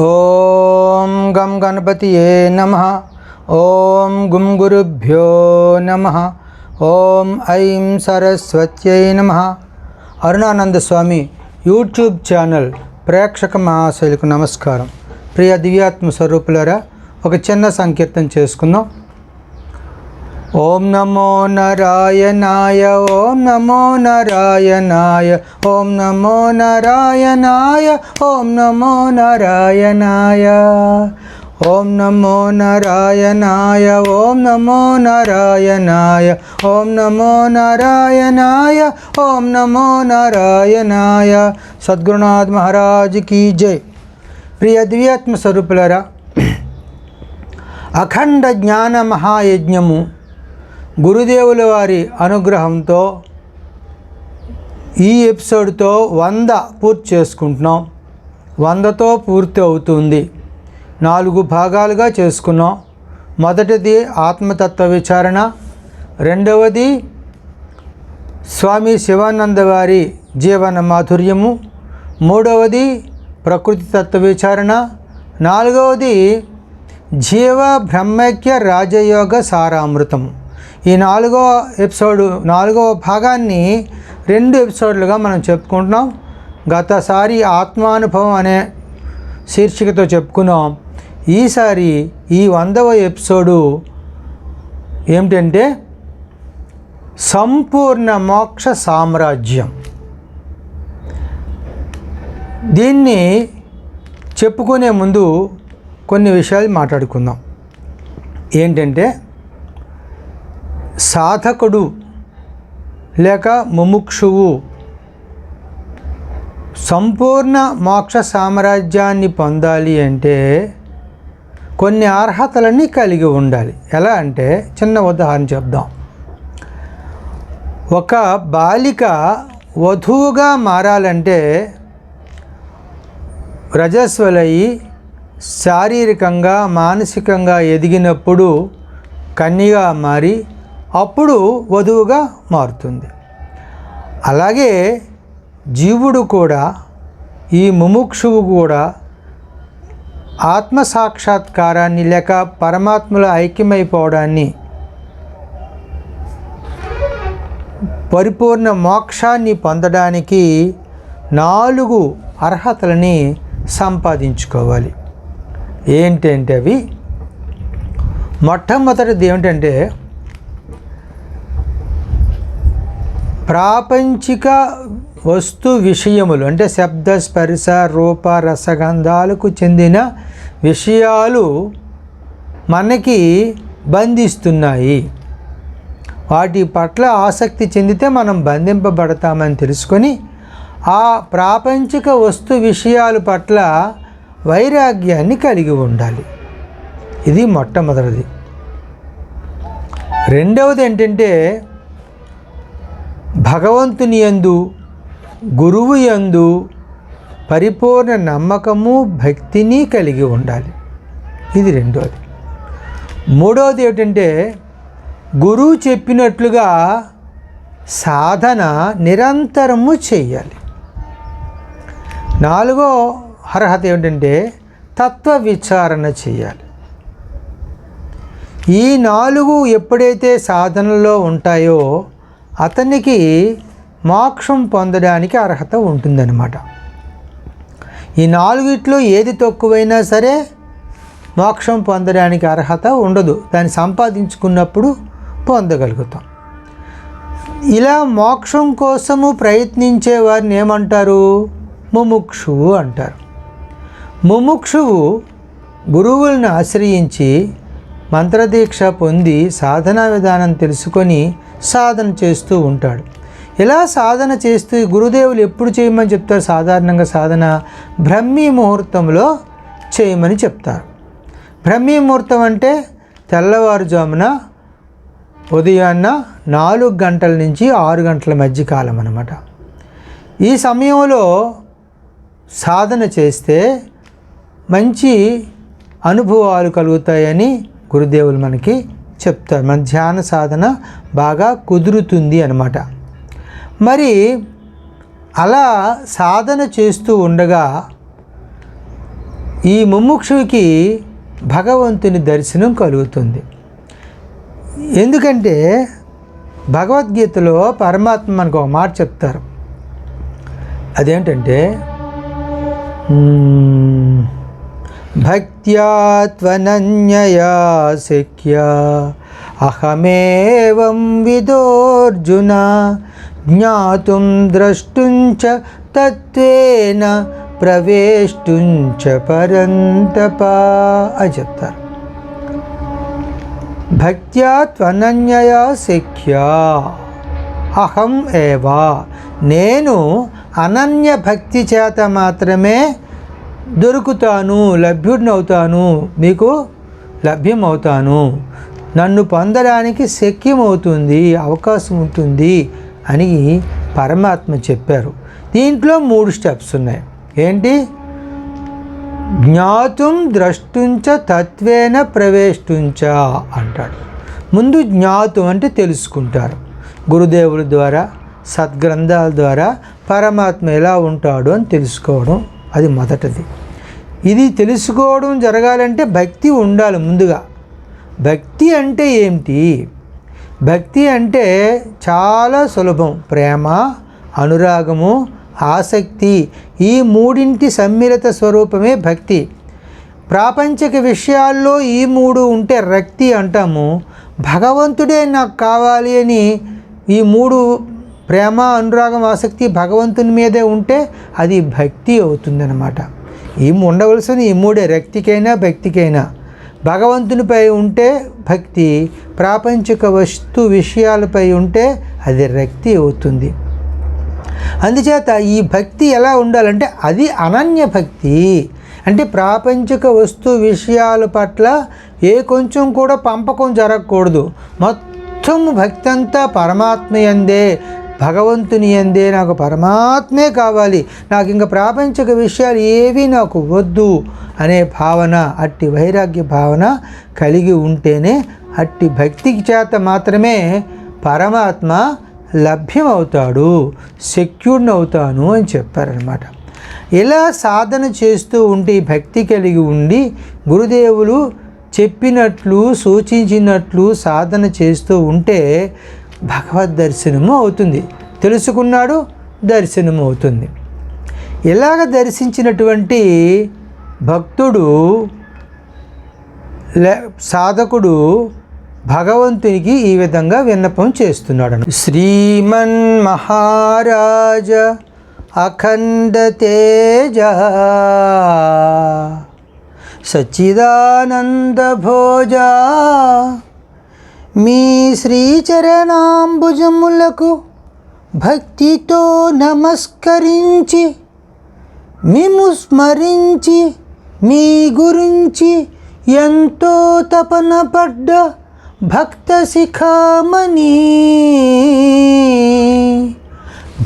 ఓం గం గణపతియే నమః. ఓం గుం గురుభ్యో నమః. ఓం ఐం సరస్వత్యై నమః. అరుణానంద స్వామి యూట్యూబ్ ఛానల్ ప్రేక్షక మహాశైలకు నమస్కారం. ప్రియ దివ్యాత్మ స్వరూపులారా, ఒక చిన్న సంకీర్తన చేసుకుందాం. ఓం నమో నారాయణాయ, ఓం నమో నారాయణాయ, ఓం నమో నారాయణాయ, ఓం నమో నారాయణాయ, ఓం నమో నారాయణాయ, ఓం నమో నారాయణాయ, ఓం నమో నారాయణాయ, ఓం నమో నారాయణాయ. సద్గురునాథ్ మహారాజ్ కీ జై. ప్రియ దివ్యాత్మ స్వరూపులారా, అఖండ జ్ఞాన మహాయజ్ఞము గురుదేవుల వారి అనుగ్రహంతో ఈ ఎపిసోడ్తో 100 పూర్తి చేసుకుంటున్నాం. 100తో పూర్తి అవుతుంది. 4 భాగాలుగా చేసుకున్నాం. మొదటిది ఆత్మతత్వ విచారణ, రెండవది స్వామి శివానంద వారి జీవన మాధుర్యము, మూడవది ప్రకృతి తత్వ విచారణ, నాలుగవది జీవ బ్రహ్మైక్య రాజయోగ సారామృతం. ఈ 4వ భాగాన్ని 2 ఎపిసోడ్లుగా మనం చెప్పుకుంటున్నాం. గతసారి ఆత్మానుభవం అనే శీర్షికతో చెప్పుకున్నాం. ఈసారి ఈ 100వ ఎపిసోడు ఏమిటంటే సంపూర్ణ మోక్ష సామ్రాజ్యం. దీన్ని చెప్పుకునే ముందు కొన్ని విషయాలు మాట్లాడుకుందాం. ఏంటంటే, సాధకుడు లేక ముముక్షువు సంపూర్ణ మోక్ష సామ్రాజ్యాన్ని పొందాలి అంటే కొన్ని అర్హతలన్నీ కలిగి ఉండాలి. ఎలా అంటే, చిన్న ఉదాహరణ చెప్దాం. ఒక బాలిక వధువుగా మారాలంటే రజస్వలయి శారీరకంగా మానసికంగా ఎదిగినప్పుడు కన్యగా మారి అప్పుడు వధువుగా మారుతుంది. అలాగే జీవుడు కూడా, ఈ ముముక్షువు కూడా ఆత్మసాక్షాత్కారాన్ని లేక పరమాత్మలో ఐక్యమైపోవడాన్ని, పరిపూర్ణ మోక్షాన్ని పొందడానికి 4 అర్హతలని సంపాదించుకోవాలి. ఏంటంటే అవి, మొట్టమొదటిది ఏమిటంటే ప్రాపంచిక వస్తు విషయములు, అంటే శబ్ద స్పర్శ రూప రసగంధాలకు చెందిన విషయాలు మనకి బంధిస్తున్నాయి. వాటి పట్ల ఆసక్తి చెందితే మనం బంధింపబడతామని తెలుసుకొని ఆ ప్రాపంచిక వస్తు విషయాల పట్ల వైరాగ్యాన్ని కలిగి ఉండాలి. ఇది మొట్టమొదటిది. రెండవది ఏంటంటే భగవంతుని యందు, గురువు యందు పరిపూర్ణ నమ్మకము భక్తిని కలిగి ఉండాలి. ఇది రెండవది. మూడవది ఏమిటంటే గురువు చెప్పినట్లుగా సాధన నిరంతరము చేయాలి. 4వ అర్హత ఏమిటంటే తత్వ విచారణ చేయాలి. ఈ 4 ఎప్పుడైతే సాధనలో ఉంటాయో అతనికి మోక్షం పొందడానికి అర్హత ఉంటుందన్నమాట. ఈ 4 ఏది తక్కువైనా సరే మోక్షం పొందడానికి అర్హత ఉండదు. దాన్ని సంపాదించుకున్నప్పుడు పొందగలుగుతాం. ఇలా మోక్షం కోసము ప్రయత్నించే వారిని ఏమంటారు? ముముక్షువు అంటారు. ముముక్షువు గురువులను ఆశ్రయించి మంత్రదీక్ష పొంది సాధనా విధానం తెలుసుకొని సాధన చేస్తూ ఉంటాడు. ఇలా సాధన చేస్తూ గురుదేవులు ఎప్పుడు చేయమని చెప్తారు? సాధారణంగా సాధన బ్రహ్మీ ముహూర్తంలో చేయమని చెప్తారు. బ్రహ్మీ ముహూర్తం అంటే తెల్లవారుజామున ఉదయాన్న 4 గంటల నుంచి 6 గంటల మధ్య కాలం అన్నమాట. ఈ సమయంలో సాధన చేస్తే మంచి అనుభవాలు కలుగుతాయని గురుదేవులు మనకి చెప్తారు. మన ధ్యాన సాధన బాగా కుదురుతుంది అన్నమాట. మరి అలా సాధన చేస్తూ ఉండగా ఈ ముముక్షుడికి భగవంతుని దర్శనం కలుగుతుంది. ఎందుకంటే భగవద్గీతలో పరమాత్మ మనకు ఒక మాట చెప్తారు. అదేంటంటే భక్త్యా త్వనన్యయా శక్య అహమేవం విదోర్జున జ్ఞాతుం ద్రష్టుంచ తత్వేన ప్రవేష్టుంచ పరంతప అని చెప్తారు. భక్త్యా త్వనన్యయా శక్య అహం ఏవా, నేను అనన్య భక్తి చేత మాత్రమే దొరుకుతాను, లభ్యుడినవుతాను, మీకు లభ్యమవుతాను, నన్ను పొందడానికి శక్యమవుతుంది, అవకాశం ఉంటుంది అని పరమాత్మ చెప్పారు. దీంట్లో 3 స్టెప్స్ ఉన్నాయి. ఏంటి? జ్ఞాతుం ద్రష్టుంచ తత్వేన ప్రవేష్టుంచ అంటాడు. ముందు జ్ఞాతం అంటే తెలుసుకుంటారు, గురుదేవుల ద్వారా సద్గ్రంథాల ద్వారా పరమాత్మ ఎలా ఉంటాడు అని తెలుసుకోవడం, అది మొదటిది. ఇది తెలుసుకోవడం జరగాలంటే భక్తి ఉండాలి ముందుగా. భక్తి అంటే ఏమిటి? భక్తి అంటే చాలా సులభం. ప్రేమ, అనురాగము, ఆసక్తి, ఈ 3 సమ్మిళిత స్వరూపమే భక్తి. ప్రాపంచిక విషయాల్లో ఈ 3 ఉంటే రక్తి అంటాము. భగవంతుడే నాకు కావాలి అని ఈ 3 ప్రేమ, అనురాగం, ఆసక్తి భగవంతుని మీదే ఉంటే అది భక్తి అవుతుందన్నమాట. ఉండవలసిన ఈ 3 రక్తికైనా భక్తికైనా. భగవంతునిపై ఉంటే భక్తి, ప్రాపంచిక వస్తు విషయాలపై ఉంటే అది రక్తి అవుతుంది. అందుచేత ఈ భక్తి ఎలా ఉండాలంటే అది అనన్య భక్తి. అంటే ప్రాపంచిక వస్తు విషయాల పట్ల కొంచెం కూడా పంపకం జరగకూడదు. మొత్తం భక్తి అంతా పరమాత్మ యందే, భగవంతుని యందే, నాకు పరమాత్మే కావాలి, నాకు ఇంకా ప్రాపంచిక విషయాలు ఏవి నాకు వద్దు అనే భావన, అట్టి వైరాగ్య భావన కలిగి ఉంటేనే అట్టి భక్తికి చేత మాత్రమే పరమాత్మ లభ్యమవుతాడు, సెక్యూర్డ్ అవుతాను అని చెప్పారనమాట. ఇలా సాధన చేస్తూ ఉంటే భక్తి కలిగి ఉండి గురుదేవులు చెప్పినట్లు సూచించినట్లు సాధన చేస్తూ ఉంటే భగవద్ దర్శనము అవుతుంది. తెలుసుకున్నాడు, దర్శనము అవుతుంది. ఇలాగ దర్శించినటువంటి భక్తుడు, సాధకుడు భగవంతునికి ఈ విధంగా విన్నపం చేస్తున్నాడు. శ్రీమన్ మహారాజ అఖండ తేజ సచ్చిదానంద భోజ, మీ శ్రీచరణాంబుజములకు భక్తితో నమస్కరించి మిము స్మరించి మీ గురించి ఎంతో తపన పడ్డ భక్త శిఖామణి,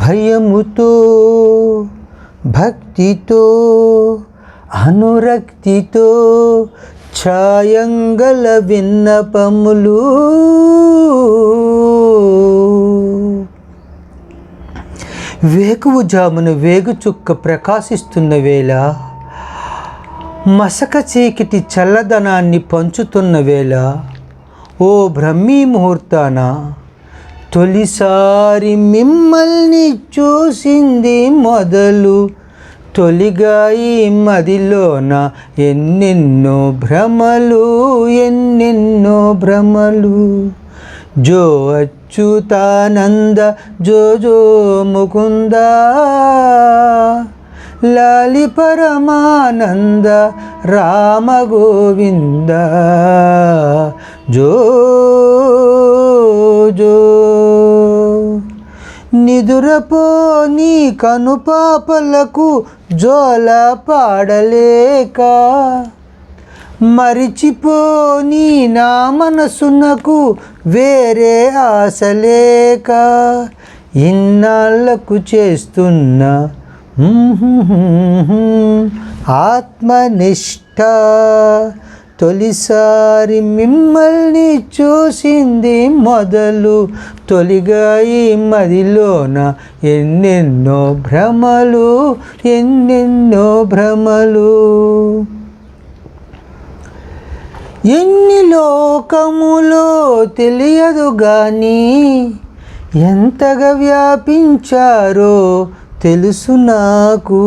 భయముతో భక్తితో అనురక్తితో ఛాయంగల విన్నపములు వేకువజామున వేగుచుక్క ప్రకాశిస్తున్న వేళ, మసక చీకటి చల్లదనాన్ని పంచుతున్న వేళ, ఓ బ్రహ్మీ ముహూర్తాన తొలిసారి మిమ్మల్ని చూసింది మొదలు, తొలిగా ఈ మదిలోన ఎన్నెన్నో భ్రమలు, ఎన్నెన్నో భ్రమలు. జో అచ్యుతానంద జో జో ముకుంద, లాలి పరమానంద రామ గోవింద, జో జో. నిదురపోని కనుపాపలకు జోల పాడలేక, మరిచిపోని నా మనసునకు వేరే ఆశలేక, ఇన్నాళ్లకు చేస్తున్న ఆత్మనిష్ట, తొలిసారి మిమ్మల్ని చూసింది మొదలు, తొలిగా ఈ మదిలోన ఎన్నెన్నో భ్రమలు, ఎన్నెన్నో భ్రమలు. ఎన్ని లోకములో తెలియదు గాని ఎంతగా వ్యాపించారో తెలుసు నాకు.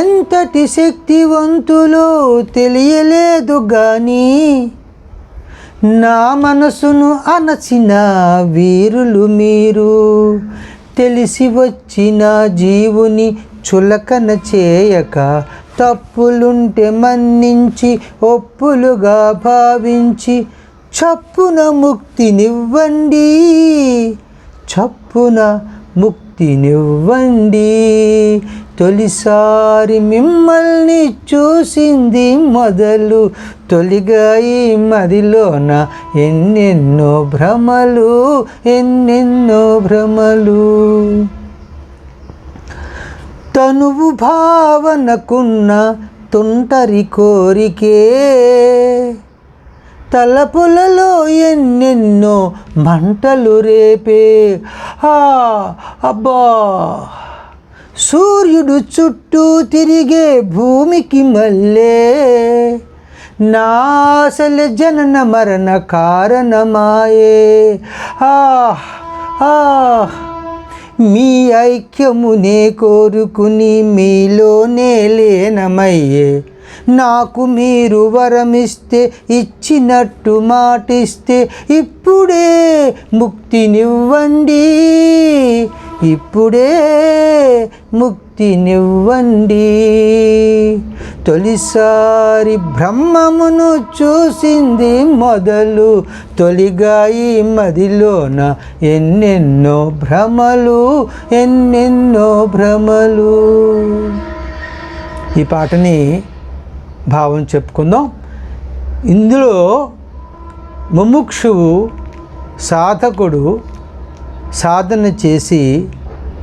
ఎంతటి శక్తివంతులో తెలియలేదు గాని నా మనసును అనచిన వీరులు మీరు. తెలిసి వచ్చిన జీవుని చులకన చేయక తప్పులుంటే మన్నించి ఒప్పులుగా భావించి చప్పున ముక్తినివ్వండి, చప్పున ముక్తినివ్వండి. తొలిసారి మిమ్మల్ని చూసింది మొదలు, తొలిగా ఈ మదిలోన ఎన్నెన్నో భ్రమలు, ఎన్నెన్నో భ్రమలు. తనువు భావనకున్న తుంటరి కోరికే తలపులలో ఎన్నెన్నో మంటలు రేపే. అబ్బా, సూర్యుడు చుట్టూ తిరిగే భూమికి మళ్ళే నాసల జనన మరణ కారణమాయే. మీ ఐక్యమునే కోరుకుని మీలోనే లీనమయ్యే నాకు మీరు వరమిస్తే ఇచ్చినట్టు మాటిస్తే ఇప్పుడే ముక్తినివ్వండి, ఇప్పుడే ముక్తినివ్వండి. తొలిసారి బ్రహ్మమును చూసింది మొదలు, తొలిగా ఈ మదిలోన ఎన్నెన్నో భ్రమలు, ఎన్నెన్నో భ్రమలు. ఈ పాటని భావం చెప్పుకుందాం. ఇందులో ముముక్షువు సాధకుడు సాధన చేసి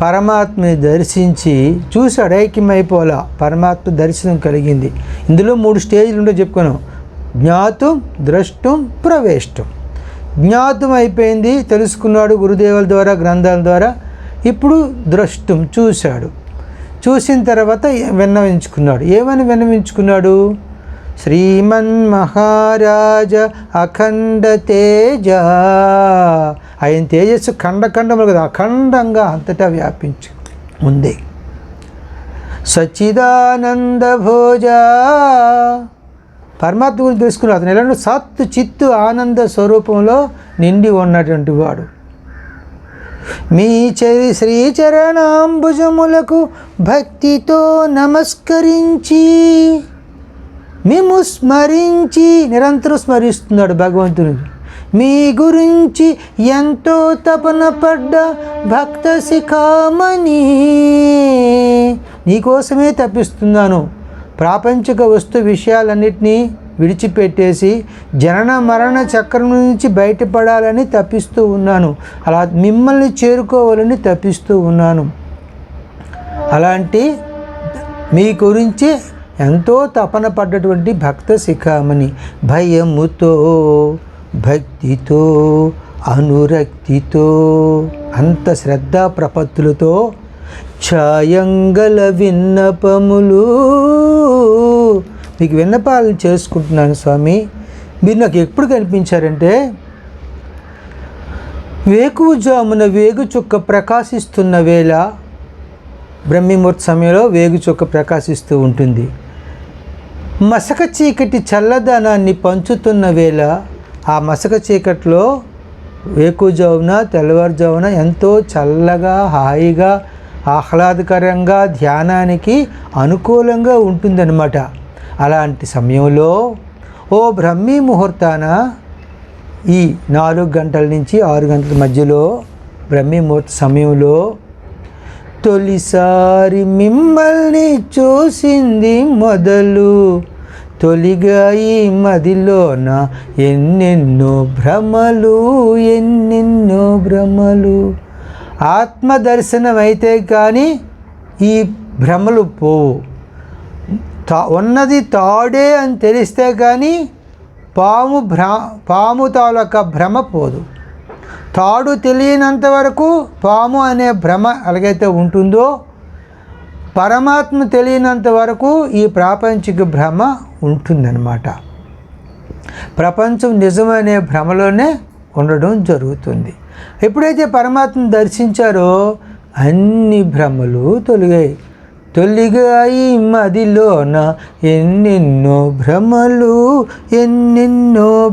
పరమాత్మని దర్శించి చూశాడు, ఐక్యమైపోలా, పరమాత్మ దర్శనం కలిగింది. ఇందులో 3 స్టేజ్లు ఉంటే చెప్పుకున్నాం. జ్ఞాతం, ద్రష్టం, ప్రవేష్టం. జ్ఞాతం అయిపోయింది, తెలుసుకున్నాడు గురుదేవుల ద్వారా, గ్రంథాల ద్వారా. ఇప్పుడు ద్రష్టం, చూశాడు. చూసిన తర్వాత విన్నవించుకున్నాడు. ఏమని విన్నవించుకున్నాడు? శ్రీమన్ మహారాజ అఖండ తేజ. ఆయన తేజస్సు ఖండఖండములు కదా, అఖండంగా అంతటా వ్యాపించి ఉంది. సచ్చిదానంద భోజ, పరమాత్మ గురించి తెలుసుకున్నాడు. అతను ఎలా సత్తు చిత్తు ఆనంద స్వరూపంలో నిండి ఉన్నటువంటి వాడు. మీ శ్రీచరణాంబుజములకు భక్తితో నమస్కరించి మేము స్మరించి, నిరంతరం స్మరిస్తున్నాడు భగవంతుని. మీ గురించి ఎంతో తపన పడ్డ భక్త శిఖామణి, నీకోసమే తప్పిస్తున్నాను. ప్రాపంచిక వస్తు విషయాలన్నిటినీ విడిచిపెట్టేసి జనన మరణ చక్రం నుంచి బయటపడాలని తప్పిస్తూ ఉన్నాను. అలా మిమ్మల్ని చేరుకోవాలని తప్పిస్తూ ఉన్నాను. అలాంటి మీ గురించి ఎంతో తపన పడ్డటువంటి భక్త శిఖామణి. భయముతో, భక్తితో, అనురక్తితో, అంత శ్రద్ధా ప్రపత్తులతో ఛాయంగల విన్నపములు, మీకు విన్నపాలను చేసుకుంటున్నాను స్వామి. మీరు నాకు ఎప్పుడు కనిపించారంటే వేకువజామున వేగు చుక్క ప్రకాశిస్తున్న వేళ, బ్రహ్మముహూర్త సమయంలో వేగు చుక్క ప్రకాశిస్తూ ఉంటుంది. మసక చీకటి చల్లదనాన్ని పంచుతున్న వేళ, ఆ మసక చీకట్లో వేకువజామున, తెల్లవారుజామున ఎంతో చల్లగా, హాయిగా, ఆహ్లాదకరంగా, ధ్యానానికి అనుకూలంగా ఉంటుందన్నమాట. అలాంటి సమయంలో ఓ బ్రహ్మీ ముహూర్తాన, ఈ 4 గంటల నుంచి 6 గంటల మధ్యలో బ్రహ్మీ ముహూర్త సమయంలో తొలిసారి మిమ్మల్ని చూసింది మొదలు, తొలిగా ఈ మదిలోన ఎన్నెన్నో భ్రమలు, ఎన్నెన్నో భ్రమలు. ఆత్మదర్శనం అయితే కానీ ఈ భ్రమలు పోవు. ఉన్నది తాడే అని తెలిస్తే కానీ పాము తాలూకా భ్రమ పోదు. తాడు తెలియనంత వరకు పాము అనే భ్రమ ఎలాగైతే ఉంటుందో, పరమాత్మ తెలియనంత వరకు ఈ ప్రాపంచిక భ్రమ ఉంటుందన్నమాట. ప్రపంచం నిజమనే భ్రమలోనే ఉండడం జరుగుతుంది. ఎప్పుడైతే పరమాత్మను దర్శించారో అన్ని భ్రమలు తొలిగాయి మదిలోన ఎన్నెన్నో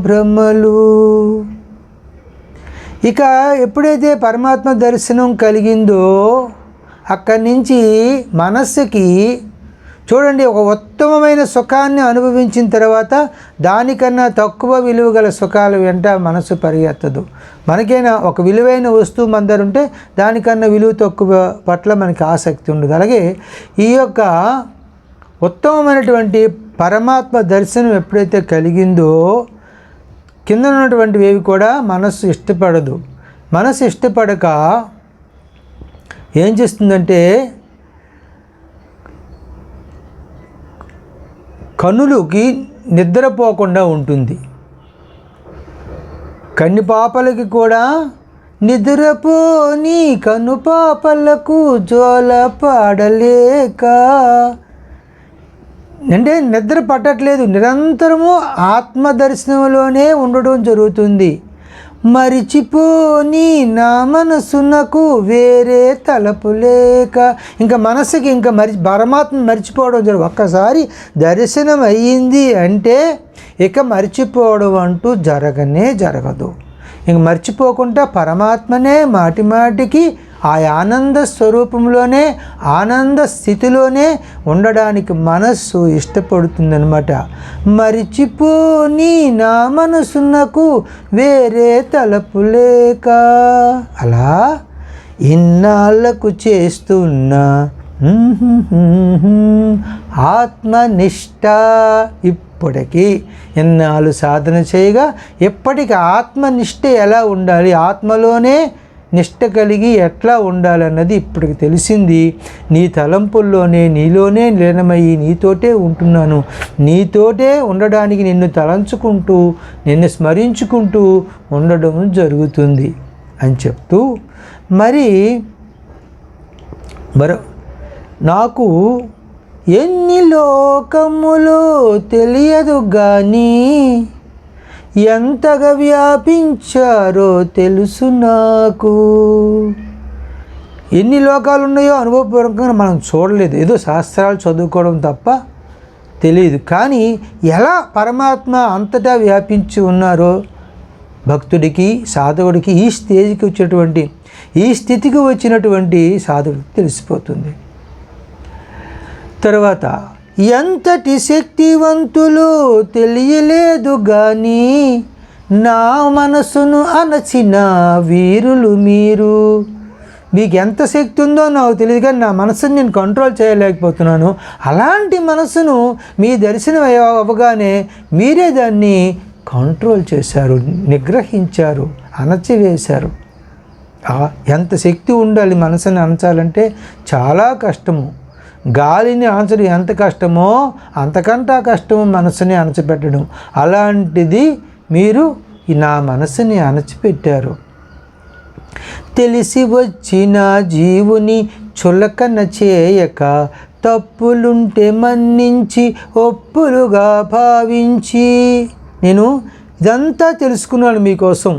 భ్రమలు. ఇక ఎప్పుడైతే పరమాత్మ దర్శనం కలిగిందో అక్కడి నుంచి మనస్సుకి చూడండి, ఒక ఉత్తమమైన సుఖాన్ని అనుభవించిన తర్వాత దానికన్నా తక్కువ విలువ గల సుఖాల వెంట మనసు పరిగెత్తదు. మనకైనా ఒక విలువైన వస్తువు మన దగ్గర ఉంటే దానికన్నా విలువ తక్కువ పట్ల మనకి ఆసక్తి ఉండదు. అలాగే ఈ యొక్క ఉత్తమమైనటువంటి పరమాత్మ దర్శనం ఎప్పుడైతే కలిగిందో కింద ఉన్నటువంటివి ఏవి కూడా మనస్సు ఇష్టపడదు. మనసు ఇష్టపడక ఏం చేస్తుందంటే కన్నులకి నిద్రపోకుండా ఉంటుంది. కన్నుపాపలకి కూడా నిద్రపోని కన్నుపాపలకు జోల పాడలేక, అంటే నిద్ర పట్టట్లేదు, నిరంతరము ఆత్మదర్శనంలోనే ఉండడం జరుగుతుంది. మరిచిపోని నా మనసునకు వేరే తలపు లేక, ఇంకా మనసుకి ఇంకా పరమాత్మ మర్చిపోవడం జరుగు. ఒక్కసారి దర్శనం అయ్యింది అంటే ఇక మర్చిపోవడం అంటూ జరగదు. ఇంక మర్చిపోకుండా పరమాత్మనే మాటికి ఆ ఆనంద స్వరూపంలోనే ఆనంద స్థితిలోనే ఉండడానికి మనస్సు ఇష్టపడుతుందన్నమాట. మరిచిపోని నా మనసునకు వేరే తలపు లేక, అలా ఇన్నాళ్లకు చేస్తున్న ఆత్మనిష్ట, ఇప్పటికీ ఎన్నాళ్ళు సాధన చేయగా ఎప్పటికీ ఆత్మనిష్ట ఎలా ఉండాలి, ఆత్మలోనే నిష్ట కలిగి ఎట్లా ఉండాలన్నది ఇప్పటికి తెలిసింది. నీ తలంపుల్లోనే నీలోనే లీనమయ్యి నీతోటే ఉంటున్నాను, నీతోటే ఉండడానికి నిన్ను తలంచుకుంటూ నిన్ను స్మరించుకుంటూ ఉండడం జరుగుతుంది అని చెప్తూ, మరి నాకు ఎన్ని లోకములో తెలియదు కానీ ఎంతగా వ్యాపించారో తెలుసు నాకు. ఎన్ని లోకాలు ఉన్నాయో అనుభవపూర్వకంగా మనం చూడలేదు, ఏదో శాస్త్రాలు చదువుకోవడం తప్ప తెలియదు. కానీ ఎలా పరమాత్మ అంతటా వ్యాపించి ఉన్నారో భక్తుడికి సాధకుడికి ఈ స్థితికి వచ్చినటువంటి సాధకుడికి తెలిసిపోతుంది. తర్వాత ఎంతటి శక్తివంతులు తెలియలేదు కానీ నా మనసును అణచిన వీరులు మీరు. మీకు ఎంత శక్తి ఉందో నాకు తెలియదు కానీ నా మనసుని నేను కంట్రోల్ చేయలేకపోతున్నాను. అలాంటి మనసును మీ దర్శనం అవ్వగానే మీరే దాన్ని కంట్రోల్ చేశారు, నిగ్రహించారు, అణచివేశారు. ఎంత శక్తి ఉండాలి మనసుని అణచాలంటే, చాలా కష్టము. గాలిని అణచడం ఎంత కష్టమో అంతకంటా కష్టము మనసుని అణచిపెట్టడం. అలాంటిది మీరు నా మనసుని అణచిపెట్టారు. తెలిసి వచ్చిన జీవుని చులకన చేయక, తప్పులుంటే మన్నించి ఒప్పులుగా భావించి, నేను ఇదంతా తెలుసుకున్నాను మీకోసం,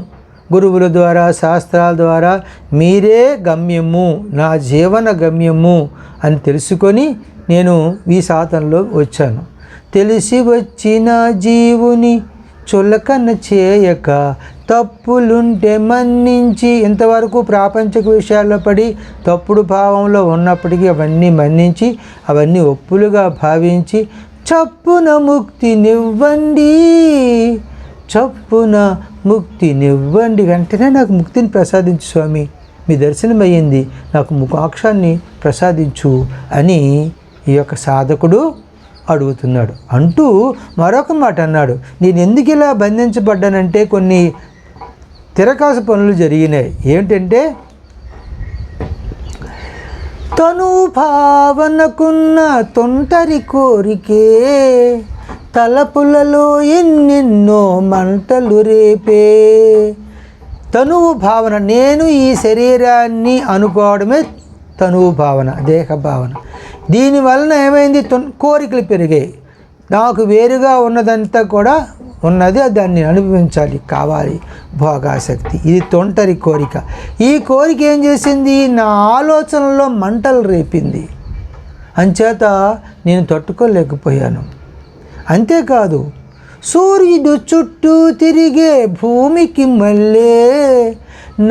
గురువుల ద్వారా శాస్త్రాల ద్వారా మీరే గమ్యము, నా జీవన గమ్యము అని తెలుసుకొని నేను ఈ సాధనలో వచ్చాను. తెలిసి వచ్చిన జీవుని చులకన చేయక, తప్పులుంటే మన్నించి, ఇంతవరకు ప్రాపంచిక విషయాల్లో పడి తప్పుడు భావంలో ఉన్నప్పటికీ అవన్నీ మన్నించి అవన్నీ ఒప్పులుగా భావించి, చప్పున ముక్తినివ్వండి, వెంటనే నాకు ముక్తిని ప్రసాదించు స్వామి, మీ దర్శనం అయ్యింది, నాకు మోక్షాన్ని ప్రసాదించు అని ఈ యొక్క సాధకుడు అడుగుతున్నాడు. అంటూ మరొక మాట అన్నాడు, నేను ఎందుకు ఇలా బంధించబడ్డానంటే కొన్ని తిరకాసు పనులు జరిగినాయి. ఏమిటంటే, తను భావనకున్న తొంటరి కోరికే తలపులలో ఎన్నెన్నో మంటలు రేపే. తనువు భావన, నేను ఈ శరీరాన్ని అనుకోవడమే తనువు భావన, దేహ భావన. దీనివలన ఏమైంది, కోరికలు పెరిగాయి. నాకు వేరుగా ఉన్నదంతా కూడా ఉన్నది, దాన్ని అనుభవించాలి, కావాలి భోగాసక్తి. ఇది తొంటరి కోరిక. ఈ కోరిక ఏం చేసింది? నా ఆలోచనలో మంటలు రేపింది. అంచేత నేను తట్టుకోలేకపోయాను. అంతేకాదు, సూర్యుడు చుట్టూ తిరిగే భూమికి మళ్ళే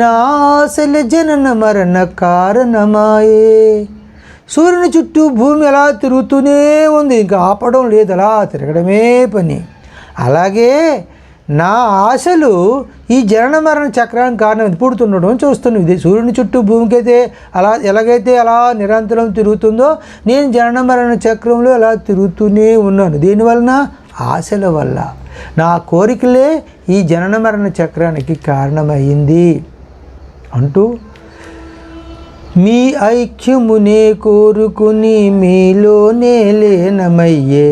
నా ఆశల జనన మరణ కారణమాయే. సూర్యుని చుట్టూ భూమి అలా తిరుగుతూనే ఉంది, ఇంకా ఆపడం లేదు, అలా తిరగడమే పని. అలాగే నా ఆశలు ఈ జనన మరణ చక్రానికి కారణం పుడుతుండడం చూస్తున్నాం. ఇది సూర్యుని చుట్టూ భూమికి అయితే అలా ఎలాగైతే అలా నిరంతరం తిరుగుతుందో, నేను జనన మరణ చక్రంలో అలా తిరుగుతూనే ఉన్నాను. దీనివలన ఆశల వల్ల, నా కోరికలే ఈ జనన మరణ చక్రానికి కారణమైంది అంటూ, మీ ఐక్యమునే కోరుకుని మీలోనే లేనమయ్యే,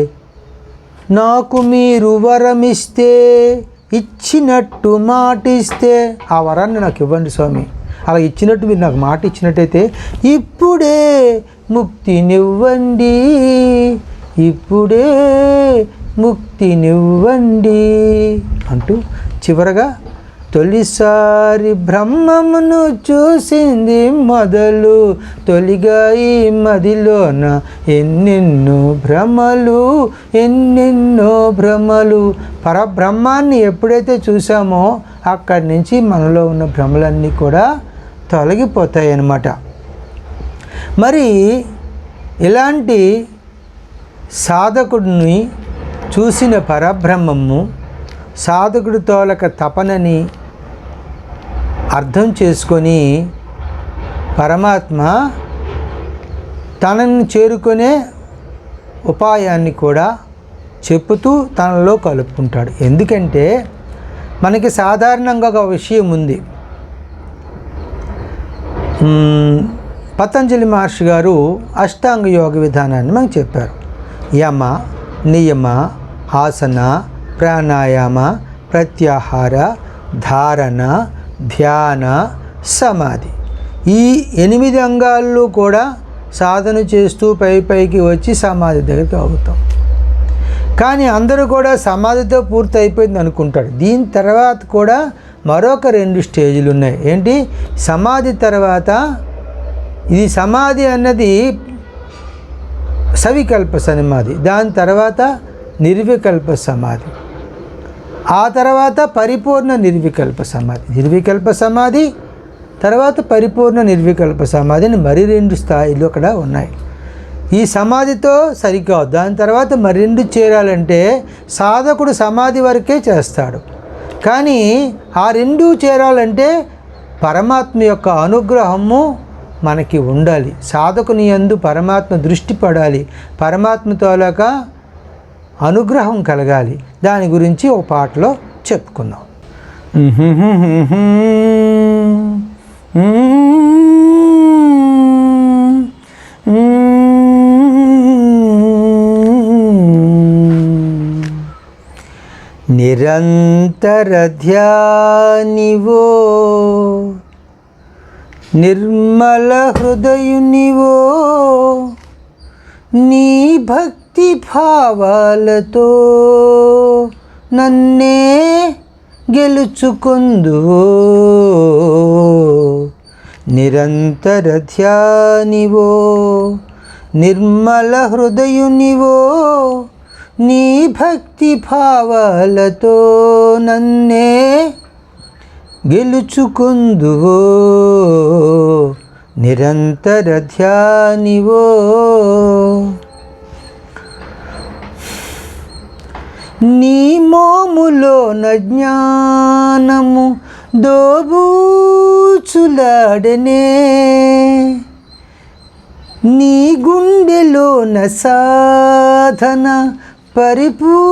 నాకు మీరు వరమిస్తే ఇచ్చినట్టు మాటిస్తే ఆ వరాన్ని నాకు ఇవ్వండి స్వామి. అలా ఇచ్చినట్టు మీరు నాకు మాట ఇచ్చినట్టయితే ఇప్పుడే ముక్తినివ్వండి, ఇప్పుడే ముక్తినివ్వండి అంటూ చివరగా, తొలిసారి బ్రహ్మమును చూసింది మొదలు, తొలిగా ఈ మదిలోన ఎన్నెన్నో భ్రమలు, ఎన్నెన్నో భ్రమలు. పరబ్రహ్మాన్ని ఎప్పుడైతే చూసామో అక్కడి నుంచి మనలో ఉన్న భ్రమలన్నీ కూడా తొలగిపోతాయి అన్నమాట. మరి ఇలాంటి సాధకుడిని చూసిన పరబ్రహ్మము సాధకుడి తోలక తపనని అర్థం చేసుకొని పరమాత్మ తనని చేరుకునే ఉపాయాన్ని కూడా చెప్పుతూ తనలో కలుపుకుంటాడు. ఎందుకంటే మనకి సాధారణంగా ఒక విషయం ఉంది. పతంజలి మహర్షి గారు అష్టాంగ యోగ విధానాన్ని మనకు చెప్పారు. యమ, నియమ, ఆసన, ప్రాణాయామ, ప్రత్యాహార, ధారణ, ధ్యాన, సమాధి. ఈ 8 అంగాల్లో కూడా సాధన చేస్తూ పైకి వచ్చి సమాధి దగ్గరికి అవుతాం. కానీ అందరూ కూడా సమాధితో పూర్తి అయిపోయింది అనుకుంటాడు. దీని తర్వాత కూడా మరొక 2 స్టేజ్లు ఉన్నాయి. ఏంటి? సమాధి తర్వాత, ఇది సమాధి అన్నది సవికల్ప సమాధి, దాని తర్వాత నిర్వికల్ప సమాధి, ఆ తర్వాత పరిపూర్ణ నిర్వికల్ప సమాధి. నిర్వికల్ప సమాధి తర్వాత పరిపూర్ణ నిర్వికల్ప సమాధి అని మరి 2 స్థాయిలు అక్కడ ఉన్నాయి. ఈ సమాధితో సరికాదు, దాని తర్వాత మరి 2 చేరాలంటే సాధకుడు సమాధి వరకే చేస్తాడు. కానీ ఆ 2 చేరాలంటే పరమాత్మ యొక్క అనుగ్రహము మనకి ఉండాలి. సాధకుని యందు పరమాత్మ దృష్టి పడాలి, పరమాత్మతోలక అనుగ్రహం కలగాలి. దాని గురించి ఒక పాటలో చెప్పుకుందాం. నిరంతర ధ్యానివో, నిర్మల హృదయునివో, నీ భక్తి భావాలతో నన్నే గెలుచుకుందువో. నిరంతర ధ్యానివో, నిర్మల హృదయునివో, నీ భక్తి భావాలతో నన్నే గెలుచుకుందువో. నిరంతర ధ్యానివో. నీ మోములోన జ్ఞానము దోబూచులాడనే, నీ గుండెలోన సాధన పరిపూర్ణమాయనే.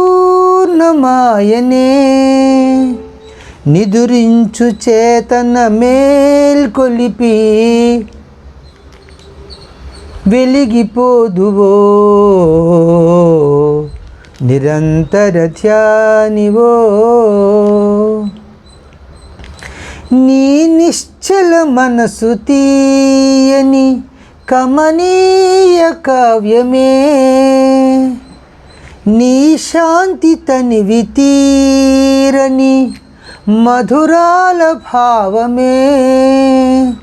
నిదురించు చేతన మేల్కొలిపి వెలిగిపోదువో. నిరంతర ధ్యానివో. నీ నిశ్చల మనసు తీయని కమనీయ కావ్యమే, నీ శాంతి తనివి తీరని మధురాల భావమే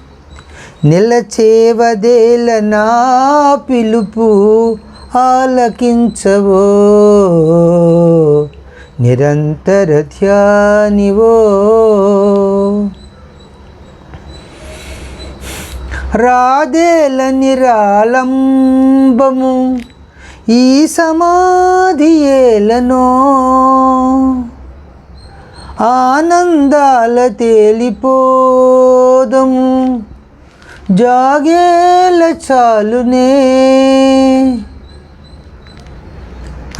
నిలచేవదేల నా పిలుపు ఆలకించవో నిరంతర ధ్యానివో రాదేల నిరాలంబము ఈ సమాధి ఏలనో ఆనందాల తేలిపోదము జాగేల చాలునే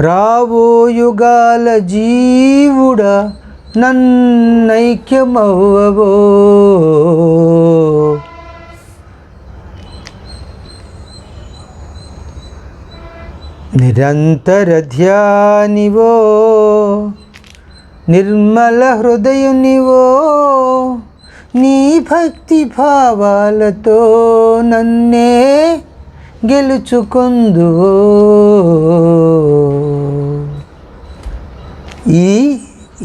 రావో యుగాల జీవుడ నన్నైక్యమవ్వవో నిరంతర ధ్యానివో నిర్మల హృదయునివో నీ భక్తి భావాలతో నన్నే గెలుచుకొందువో.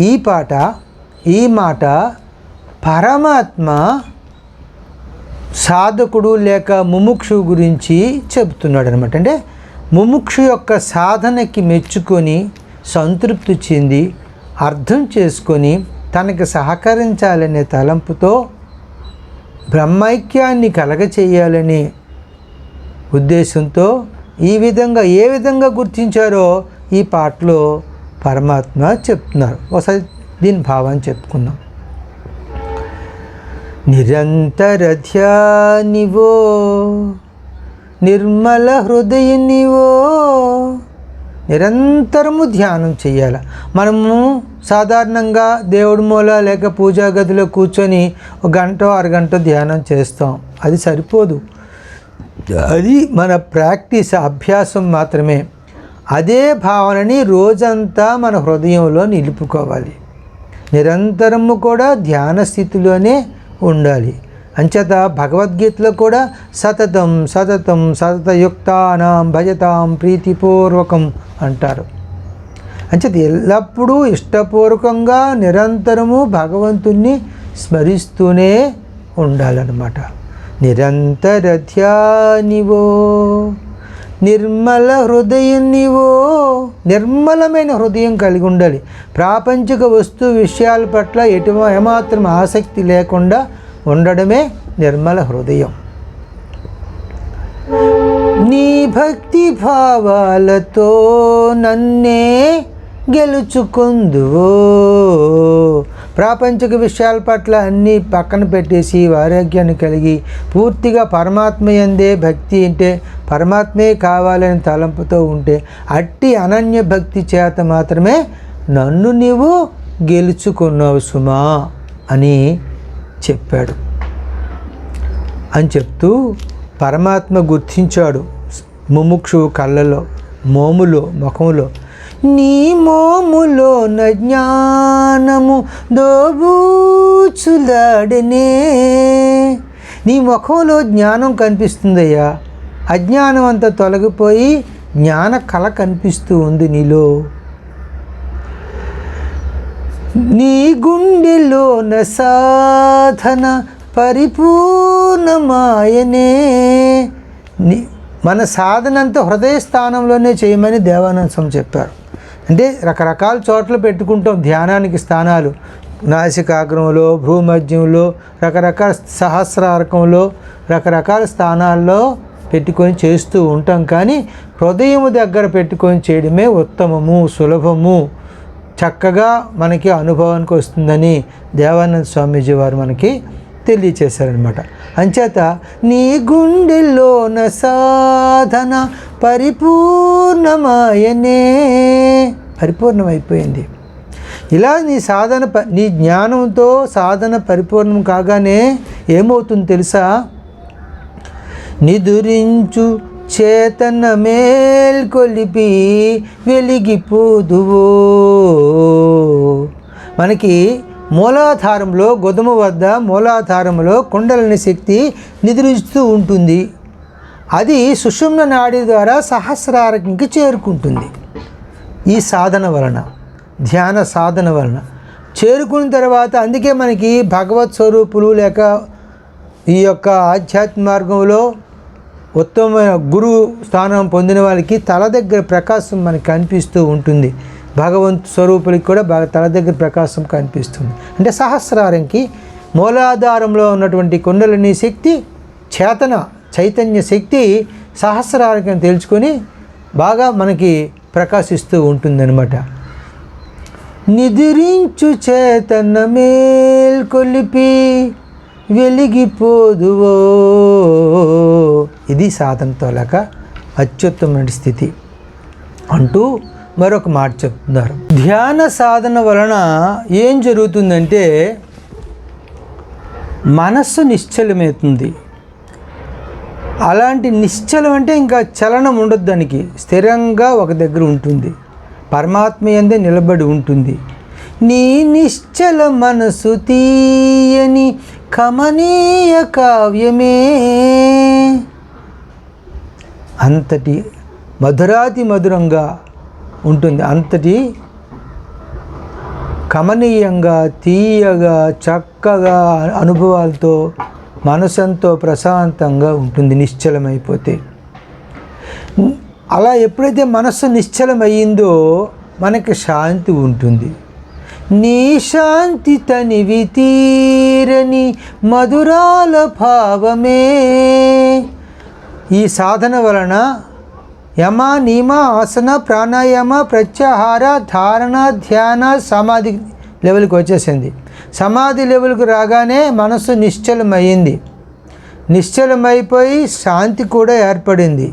ఈ పాట ఈ మాట పరమాత్మ సాధకుడు లేక ముముక్షు గురించి చెబుతున్నాడు అనమాట. అంటే ముముక్షు యొక్క సాధనకి మెచ్చుకొని సంతృప్తి చెంది అర్థం చేసుకొని తనకి సహకరించాలనే తలంపుతో బ్రహ్మైక్యాన్ని కలగచేయాలనే ఉద్దేశంతో ఏ విధంగా గుర్తించారో ఈ పాటలో పరమాత్మ చెప్తున్నారు. ఒకసారి దీని భావాన్ని చెప్పుకుందాం. నిరంతర ధ్యానివో నిర్మల హృదయునివో. నిరంతరము ధ్యానం చేయాలి. మనము సాధారణంగా దేవుడి మూల లేక పూజా గదిలో కూర్చొని ఒక గంట అరగంట ధ్యానం చేస్తాం. అది సరిపోదు. అది మన ప్రాక్టీస్, అభ్యాసం మాత్రమే. అదే భావనని రోజంతా మన హృదయంలో నిలుపుకోవాలి. నిరంతరము కూడా ధ్యాన స్థితిలోనే ఉండాలి. అంచేత భగవద్గీతలో కూడా సతతం సతతం సతతయుక్తానాం భజతాం ప్రీతిపూర్వకం అంటారు. అంచేత ఎల్లప్పుడూ ఇష్టపూర్వకంగా నిరంతరము భగవంతుణ్ణి స్మరిస్తూనే ఉండాలన్నమాట. నిరంతర ధ్యానివో నిర్మల హృదయునివో. నిర్మలమైన హృదయం కలిగి ఉండాలి. ప్రాపంచిక వస్తు విషయాల పట్ల ఏమాత్రం ఆసక్తి లేకుండా ఉండడమే నిర్మల హృదయం. నీ భక్తి భావాలతో నన్నే గెలుచుకుందువో. ప్రాపంచిక విషయాల పట్ల అన్నీ పక్కన పెట్టేసి వైరాగ్యాన్ని కలిగి పూర్తిగా పరమాత్మ యందే భక్తి అంటే పరమాత్మే కావాలని తలంపుతో ఉంటే అట్టి అనన్య భక్తి చేత మాత్రమే నన్ను నీవు గెలుచుకున్నావు సుమా అని చెప్పాడు. అని చెప్తూ పరమాత్మ గుర్తించాడు ముముక్షు కళ్ళలో, ముఖంలో. నీ మోములోన జ్ఞానము దోబూచులాడనే. నీ ముఖంలో జ్ఞానం కనిపిస్తుందయ్యా. అజ్ఞానం అంతా తొలగిపోయి జ్ఞాన కళ కనిపిస్తూ ఉంది నీలో. నీ గుండెలోన సాధన పరిపూర్ణమాయనే. మన సాధన అంతా హృదయ స్థానంలోనే చేయమని దేవానంద స్వామి చెప్పారు. అంటే రకరకాల చోట్ల పెట్టుకుంటాం ధ్యానానికి స్థానాలు. నాసికాగ్రంలో, భ్రూమధ్యంలో, రకరకాల సహస్రారకంలో, రకరకాల స్థానాల్లో పెట్టుకొని చేస్తూ ఉంటాం. కానీ హృదయము దగ్గర పెట్టుకొని చేయడమే ఉత్తమము, సులభము, చక్కగా మనకి అనుభవానికి వస్తుందని దేవానంద స్వామీజీ వారు మనకి తెలియచేశారనమాట. అంచేత నీ గుండెల్లోన సాధన పరిపూర్ణమాయనే. పరిపూర్ణమైపోయింది. ఇలా నీ జ్ఞానంతో సాధన పరిపూర్ణం కాగానే ఏమవుతుంది తెలుసా? నిదురించు చేతన మేల్కొలిపి వెలిగిపోదువో. మనకి మూలాధారంలో, గొదుమ వద్ద మూలాధారంలో కుండలిని శక్తి నిద్రిస్తూ ఉంటుంది. అది సుషుమ్న నాడి ద్వారా సహస్రారకంకి చేరుకుంటుంది. ఈ సాధన వలన, ధ్యాన సాధన వలన చేరుకున్న తర్వాత, అందుకే మనకి భగవత్ స్వరూపులు లేక ఈ యొక్క ఆధ్యాత్మిక మార్గంలో ఉత్తమమైన గురువు స్థానం పొందిన వాళ్ళకి తల దగ్గర ప్రకాశం మనకి కనిపిస్తూ ఉంటుంది. భగవంతు స్వరూపులకి కూడా తల దగ్గర ప్రకాశం కనిపిస్తుంది. అంటే సహస్రారంకి మూలాధారంలో ఉన్నటువంటి కుండలిని శక్తి, చైతన్య శక్తి సహస్రారం తెలుసుకొని బాగా మనకి ప్రకాశిస్తూ ఉంటుందన్నమాట. నిద్రించు చేతన మేల్కొలిపి వెలిగిపోదువో, ఇది సాధనతో లేక అత్యుత్తమైన స్థితి అంటూ మరొక మాట చెప్తున్నారు. ధ్యాన సాధన వలన ఏం జరుగుతుందంటే మనస్సు నిశ్చలమవుతుంది. అలాంటి నిశ్చలం అంటే ఇంకా చలనం ఉండదు, దానికి స్థిరంగా ఒక దగ్గర ఉంటుంది, పరమాత్మ యందే నిలబడి ఉంటుంది. నీ నిశ్చల మనసు తీయని కమనీయ కావ్యమే, అంతటి మధురాతి మధురంగా ఉంటుంది, అంతటి కమనీయంగా తీయగా చక్కగా అనుభవాలతో మనసంతో ప్రశాంతంగా ఉంటుంది నిశ్చలమైపోతే. అలా ఎప్పుడైతే మనస్సు నిశ్చలమయ్యిందో మనకి శాంతి ఉంటుంది. నీ శాంతి తనివి తీరని మధురాల భావమే. ఈ సాధన వలన యమ, నియమ, ఆసన, ప్రాణాయామ, ప్రత్యాహార, ధారణ, ధ్యాన, సమాధి లెవెల్కి వచ్చేసింది. సమాధి లెవెల్కి రాగానే మనసు నిశ్చలమైంది. నిశ్చలమైపోయి శాంతి కూడా ఏర్పడింది.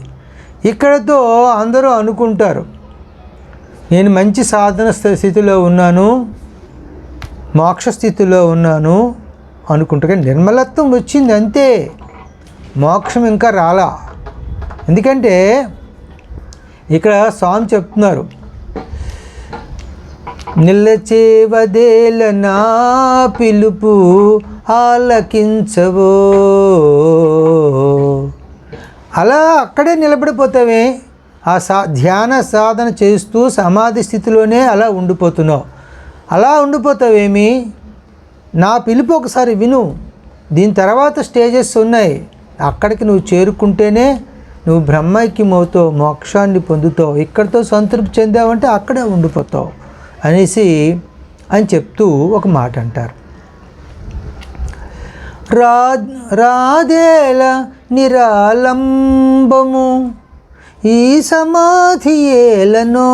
ఇక్కడతో అందరూ అనుకుంటారు, నేను మంచి సాధన స్థితిలో ఉన్నాను, మోక్ష స్థితిలో ఉన్నాను అనుకుంటే నిర్మలత్వం వచ్చింది అంతే, మోక్షం ఇంకా రాలా. ఎందుకంటే ఇక్కడ స్వామి చెప్తున్నారు, నిల్లచేవదేల నా పిలుపు ఆలకించవో. అలా అక్కడే నిలబడిపోతావే, ఆ ధ్యాన సాధన చేస్తూ సమాధి స్థితిలోనే అలా ఉండిపోతున్నావు. అలా ఉండిపోతావేమి, నా పిలుపు ఒకసారి విను. దీని తర్వాత స్టేజెస్ ఉన్నాయి, అక్కడికి నువ్వు చేరుకుంటేనే నువ్వు బ్రహ్మైక్యమవుతావు, మోక్షాన్ని పొందుతావు. ఇక్కడితో సంతృప్తి చెందావంటే అక్కడే ఉండిపోతావు అని చెప్తూ ఒక మాట అంటారు. రాధేల నిరాలంబము ఈ సమాధి ఏలనో,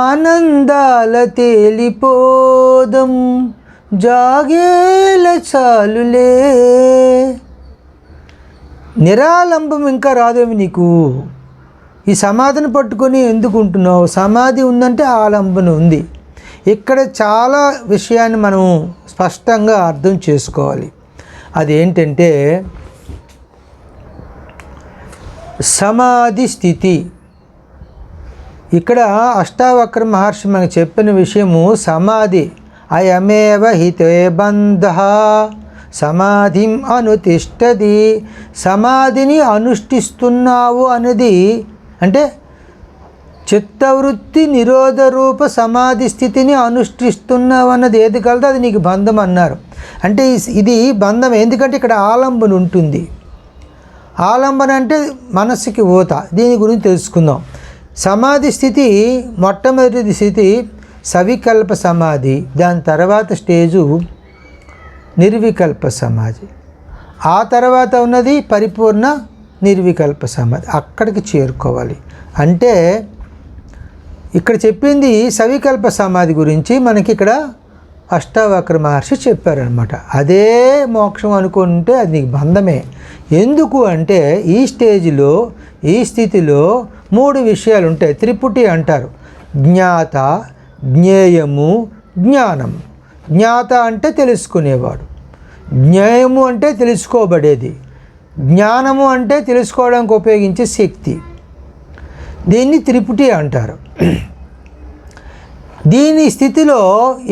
ఆనందాల తేలిపోదం జాగేల చాలులే. నిరాలంబం ఇంకా రాదేమి నీకు, ఈ సమాధిని పట్టుకొని ఎందుకు ఉంటున్నావు? సమాధి ఉందంటే ఆలంబన ఉంది. ఇక్కడ చాలా విషయాన్ని మనం స్పష్టంగా అర్థం చేసుకోవాలి. అదేంటంటే సమాధి స్థితి. ఇక్కడ అష్టావక్ర మహర్షి మనకు చెప్పిన విషయము సమాధి. అయమేవ హితే బంధ సమాధిం అనుతిష్టది. సమాధిని అనుష్ఠిస్తున్నావు అనేది అంటే చిత్తవృత్తి నిరోధ రూప సమాధి స్థితిని అనుష్ఠిస్తున్నావు అన్నది ఏది కలదో అది నీకు బంధం అన్నారు. అంటే ఇది బంధం, ఎందుకంటే ఇక్కడ ఆలంబన ఉంటుంది. ఆలంబన అంటే మనస్సుకి ఊత. దీని గురించి తెలుసుకుందాం. సమాధి స్థితి, మొట్టమొదటి స్థితి సవికల్ప సమాధి, దాని తర్వాత స్టేజు నిర్వికల్ప సమాధి, ఆ తర్వాత ఉన్నది పరిపూర్ణ నిర్వికల్ప సమాధి. అక్కడికి చేరుకోవాలి. అంటే ఇక్కడ చెప్పింది సవికల్ప సమాధి గురించి మనకి ఇక్కడ అష్టావక్ర మహర్షి చెప్పారనమాట. అదే మోక్షం అనుకుంటే అది నీకు బంధమే. ఎందుకు అంటే ఈ స్టేజ్లో, ఈ స్థితిలో 3 విషయాలు ఉంటాయి. త్రిపుటి అంటారు. జ్ఞాత, జ్ఞేయము, జ్ఞానము. జ్ఞాత అంటే తెలుసుకునేవాడు, జ్ఞేయము అంటే తెలుసుకోబడేది, జ్ఞానము అంటే తెలుసుకోవడానికి ఉపయోగించే శక్తి. దీన్ని త్రిపుటి అంటారు. దీని స్థితిలో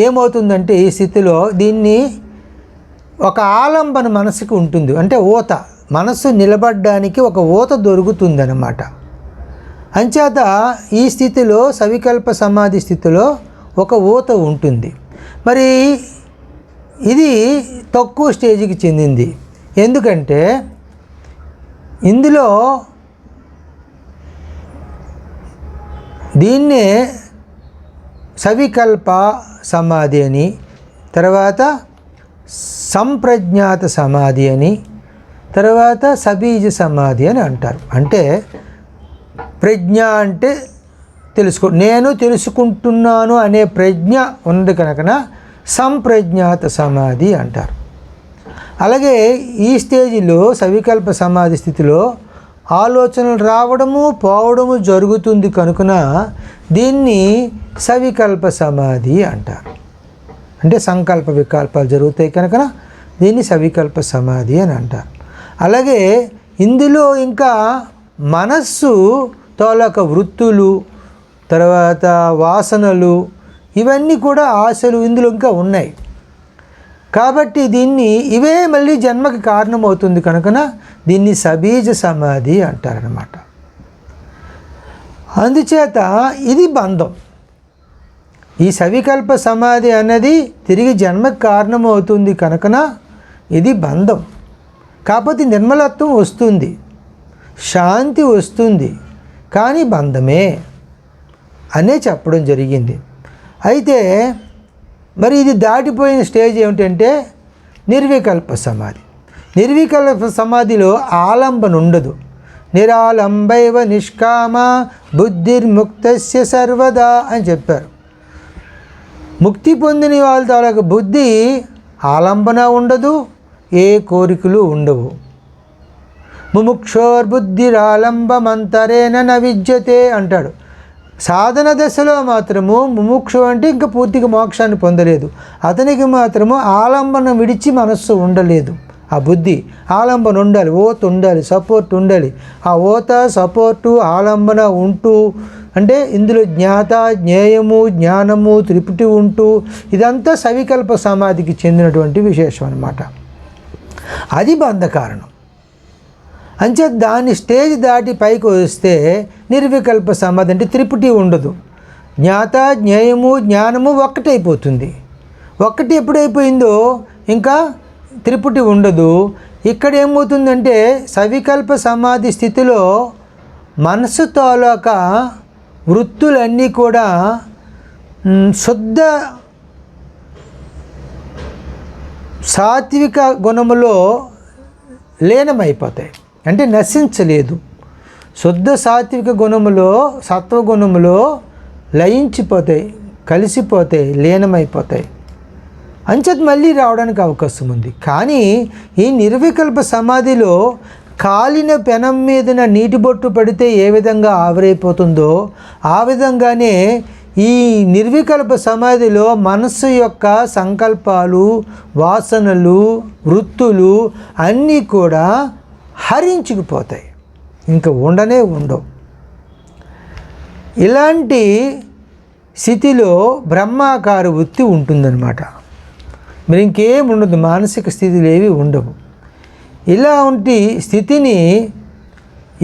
ఏమవుతుందంటే, ఈ స్థితిలో దీన్ని ఒక ఆలంబన మనసుకు ఉంటుంది. అంటే ఊత, మనసు నిలబడడానికి ఒక ఊత దొరుకుతుందన్నమాట. అంచేత ఈ స్థితిలో సవికల్ప సమాధి స్థితిలో ఒక ఊత ఉంటుంది. మరి ఇది తక్కువ స్టేజ్కి చెందింది. ఎందుకంటే ఇందులో దీన్నే సవికల్ప సమాధి అని, తర్వాత సంప్రజ్ఞాత సమాధి అని, తర్వాత సబీజ సమాధి అని అంటారు. అంటే ప్రజ్ఞ అంటే నేను తెలుసుకుంటున్నాను అనే ప్రజ్ఞ ఉంది కనుక సంప్రజ్ఞాత సమాధి అంటారు. అలాగే ఈ స్టేజిలో సవికల్ప సమాధి స్థితిలో ఆలోచనలు రావడము పోవడము జరుగుతుంది కనుకన దీన్ని సవికల్ప సమాధి అంటారు. అంటే సంకల్ప వికల్పాలు జరుగుతాయి కనుక దీన్ని సవికల్ప సమాధి అని అంటారు. అలాగే ఇందులో ఇంకా మనస్సు తోలక వృత్తులు, తర్వాత వాసనలు, ఇవన్నీ కూడా ఆశలు ఇందులో ఇంకా ఉన్నాయి. కాబట్టి దీన్ని ఇవే మళ్ళీ జన్మకి కారణమవుతుంది కనుకన దీన్ని సబీజ సమాధి అంటారనమాట. అందుచేత ఇది బంధం. ఈ సవికల్ప సమాధి అన్నది తిరిగి జన్మకి కారణమవుతుంది కనుకన ఇది బంధం. కాకపోతే నిర్మలత్వం వస్తుంది, శాంతి వస్తుంది, కానీ బంధమే అనే చెప్పడం జరిగింది. అయితే మరి ఇది దాటిపోయిన స్టేజ్ ఏమిటంటే నిర్వికల్ప సమాధి. నిర్వికల్ప సమాధిలో ఆలంబన ఉండదు. నిరాలంబైవ నిష్కామ బుద్ధిర్ముక్తస్య సర్వదా అని చెప్పారు. ముక్తి పొందిన వాళ్ళ తాలూకు బుద్ధి ఆలంబన ఉండదు, ఏ కోరికలు ఉండవు. ముముక్షోర్బుద్ధిరాలంబమంతరేన న విద్యతే అంటాడు. సాధన దశలో మాత్రము ముముక్షు అంటే ఇంకా పూర్తిగా మోక్షాన్ని పొందలేదు. అతనికి మాత్రము ఆలంబన విడిచి మనస్సు ఉండలేదు. ఆ బుద్ధి ఆలంబన ఉండాలి, ఓత ఉండాలి, సపోర్ట్ ఉండాలి. ఆ ఓత సపోర్టు ఆలంబన ఉంటూ అంటే ఇందులో జ్ఞాత జ్ఞేయము జ్ఞానము త్రిపుటి ఉంటూ ఇదంతా సవికల్ప సమాధికి చెందినటువంటి విశేషం అన్నమాట. అది బంధకారణం. అంచే దాని స్టేజ్ దాటి పైకి వస్తే నిర్వికల్ప సమాధి అంటే త్రిపుటి ఉండదు. జ్ఞాత జ్ఞేయము జ్ఞానము ఒక్కటైపోతుంది. ఒక్కటి ఎప్పుడైపోయిందో ఇంకా త్రిపుటి ఉండదు. ఇక్కడ ఏమవుతుందంటే సవికల్ప సమాధి స్థితిలో మనసు తాలూక వృత్తులన్నీ కూడా శుద్ధ సాత్విక గుణములో లీనమైపోతాయి. అంటే నశించలేదు. శుద్ధ సాత్విక గుణములో సత్వగుణములో లయించిపోతాయి, కలిసిపోతాయి, లీనమైపోతాయి. అంచేత మళ్ళీ రావడానికి అవకాశం ఉంది. కానీ ఈ నిర్వికల్ప సమాధిలో కాలిన పెనం మీదన నీటి బొట్టు పడితే ఏ విధంగా ఆవిరైపోతుందో ఆ విధంగానే ఈ నిర్వికల్ప సమాధిలో మనస్సు యొక్క సంకల్పాలు, వాసనలు, వృత్తులు అన్నీ కూడా హరించుకుపోతాయి, ఇంకా ఉండనే ఉండవు. ఇలాంటి స్థితిలో బ్రహ్మాకార వృత్తి ఉంటుందన్నమాట. మరి ఇంకేం ఉండదు, మానసిక స్థితిలు ఏవి ఉండవు. ఇలా ఉంటే స్థితిని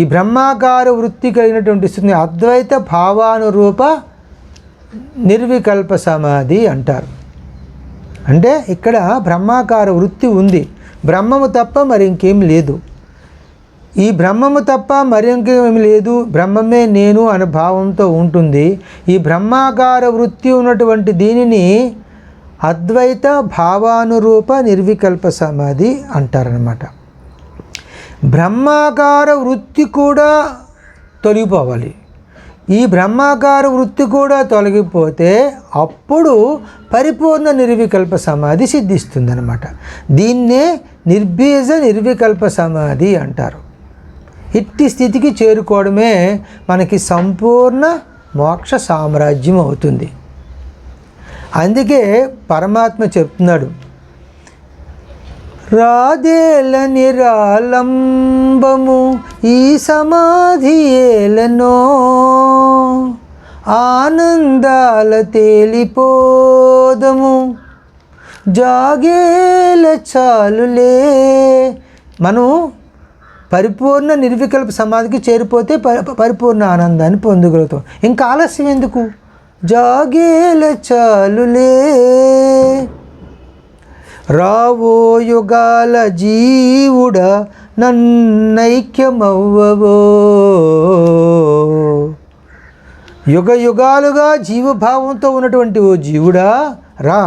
ఈ బ్రహ్మాకార వృత్తి కలిగినటువంటి స్థితిని అద్వైత భావానురూప నిర్వికల్ప సమాధి అంటారు. అంటే ఇక్కడ బ్రహ్మాకార వృత్తి ఉంది, బ్రహ్మము తప్ప మరి ఇంకేం లేదు. ఈ బ్రహ్మము తప్ప మరి ఇంకేమీ లేదు, బ్రహ్మమే నేను అనే భావంతో ఉంటుంది. ఈ బ్రహ్మాకార వృత్తి ఉన్నటువంటి దీనిని అద్వైత భావానురూప నిర్వికల్ప సమాధి అంటారనమాట. బ్రహ్మాకార వృత్తి కూడా తొలగిపోవాలి. ఈ బ్రహ్మాకార వృత్తి కూడా తొలగిపోతే అప్పుడు పరిపూర్ణ నిర్వికల్ప సమాధి సిద్ధిస్తుందన్నమాట. దీన్నే నిర్బీజ నిర్వికల్ప సమాధి అంటారు. ఇట్టి స్థితికి చేరుకోవడమే మనకి సంపూర్ణ మోక్ష సామ్రాజ్యం అవుతుంది. అందుకే పరమాత్మ చెప్తున్నాడు, రాదేల నిరాలంబము ఈ సమాధి ఏలనో, ఆనందాల తేలిపోదము జాగేల చాలులే. మనం పరిపూర్ణ నిర్వికల్ప సమాధికి చేరిపోతే పరిపూర్ణ ఆనందాన్ని పొందగలుగుతాం. ఇంకా ఆలస్యం ఎందుకు? జాగేల చాలులే రావో యుగాల జీవుడ నన్నైక్యమవ్వవో. యుగ యుగాలుగా జీవభావంతో ఉన్నటువంటి ఓ జీవుడా రా,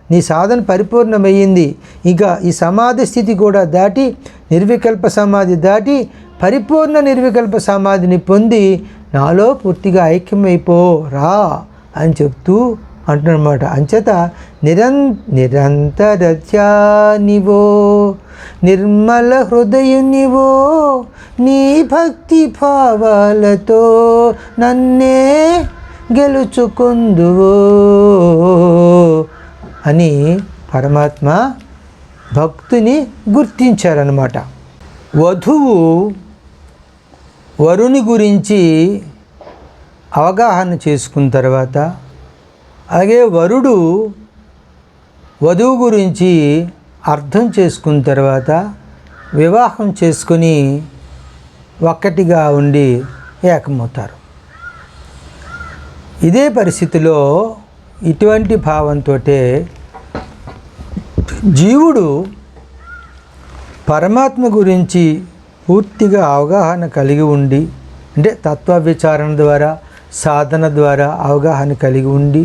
నీ సాధన పరిపూర్ణమయ్యింది. ఇక ఈ సమాధి స్థితి కూడా దాటి నిర్వికల్ప సమాధి దాటి పరిపూర్ణ నిర్వికల్ప సమాధిని పొంది నాలో పూర్తిగా ఐక్యమైపో రా అని చెప్తూ అంటున్నమాట. అంచేత నిరంతర ధ్యానివో నిర్మల హృదయునివో నీ భక్తి భావాలతో నన్నే గెలుచుకుందువో అని పరమాత్మ భక్తుని గుర్తించారన్నమాట. వధువు వరుని గురించి అవగాహన చేసుకున్న తర్వాత, అలాగే వరుడు వధువు గురించి అర్థం చేసుకున్న తర్వాత వివాహం చేసుకుని ఒక్కటిగా ఉండి ఏకమవుతారు. ఇదే పరిస్థితిలో ఇటువంటి భావంతో జీవుడు పరమాత్మ గురించి పూర్తిగా అవగాహన కలిగి ఉండి, అంటే తత్వ విచారణ ద్వారా సాధన ద్వారా అవగాహన కలిగి ఉండి,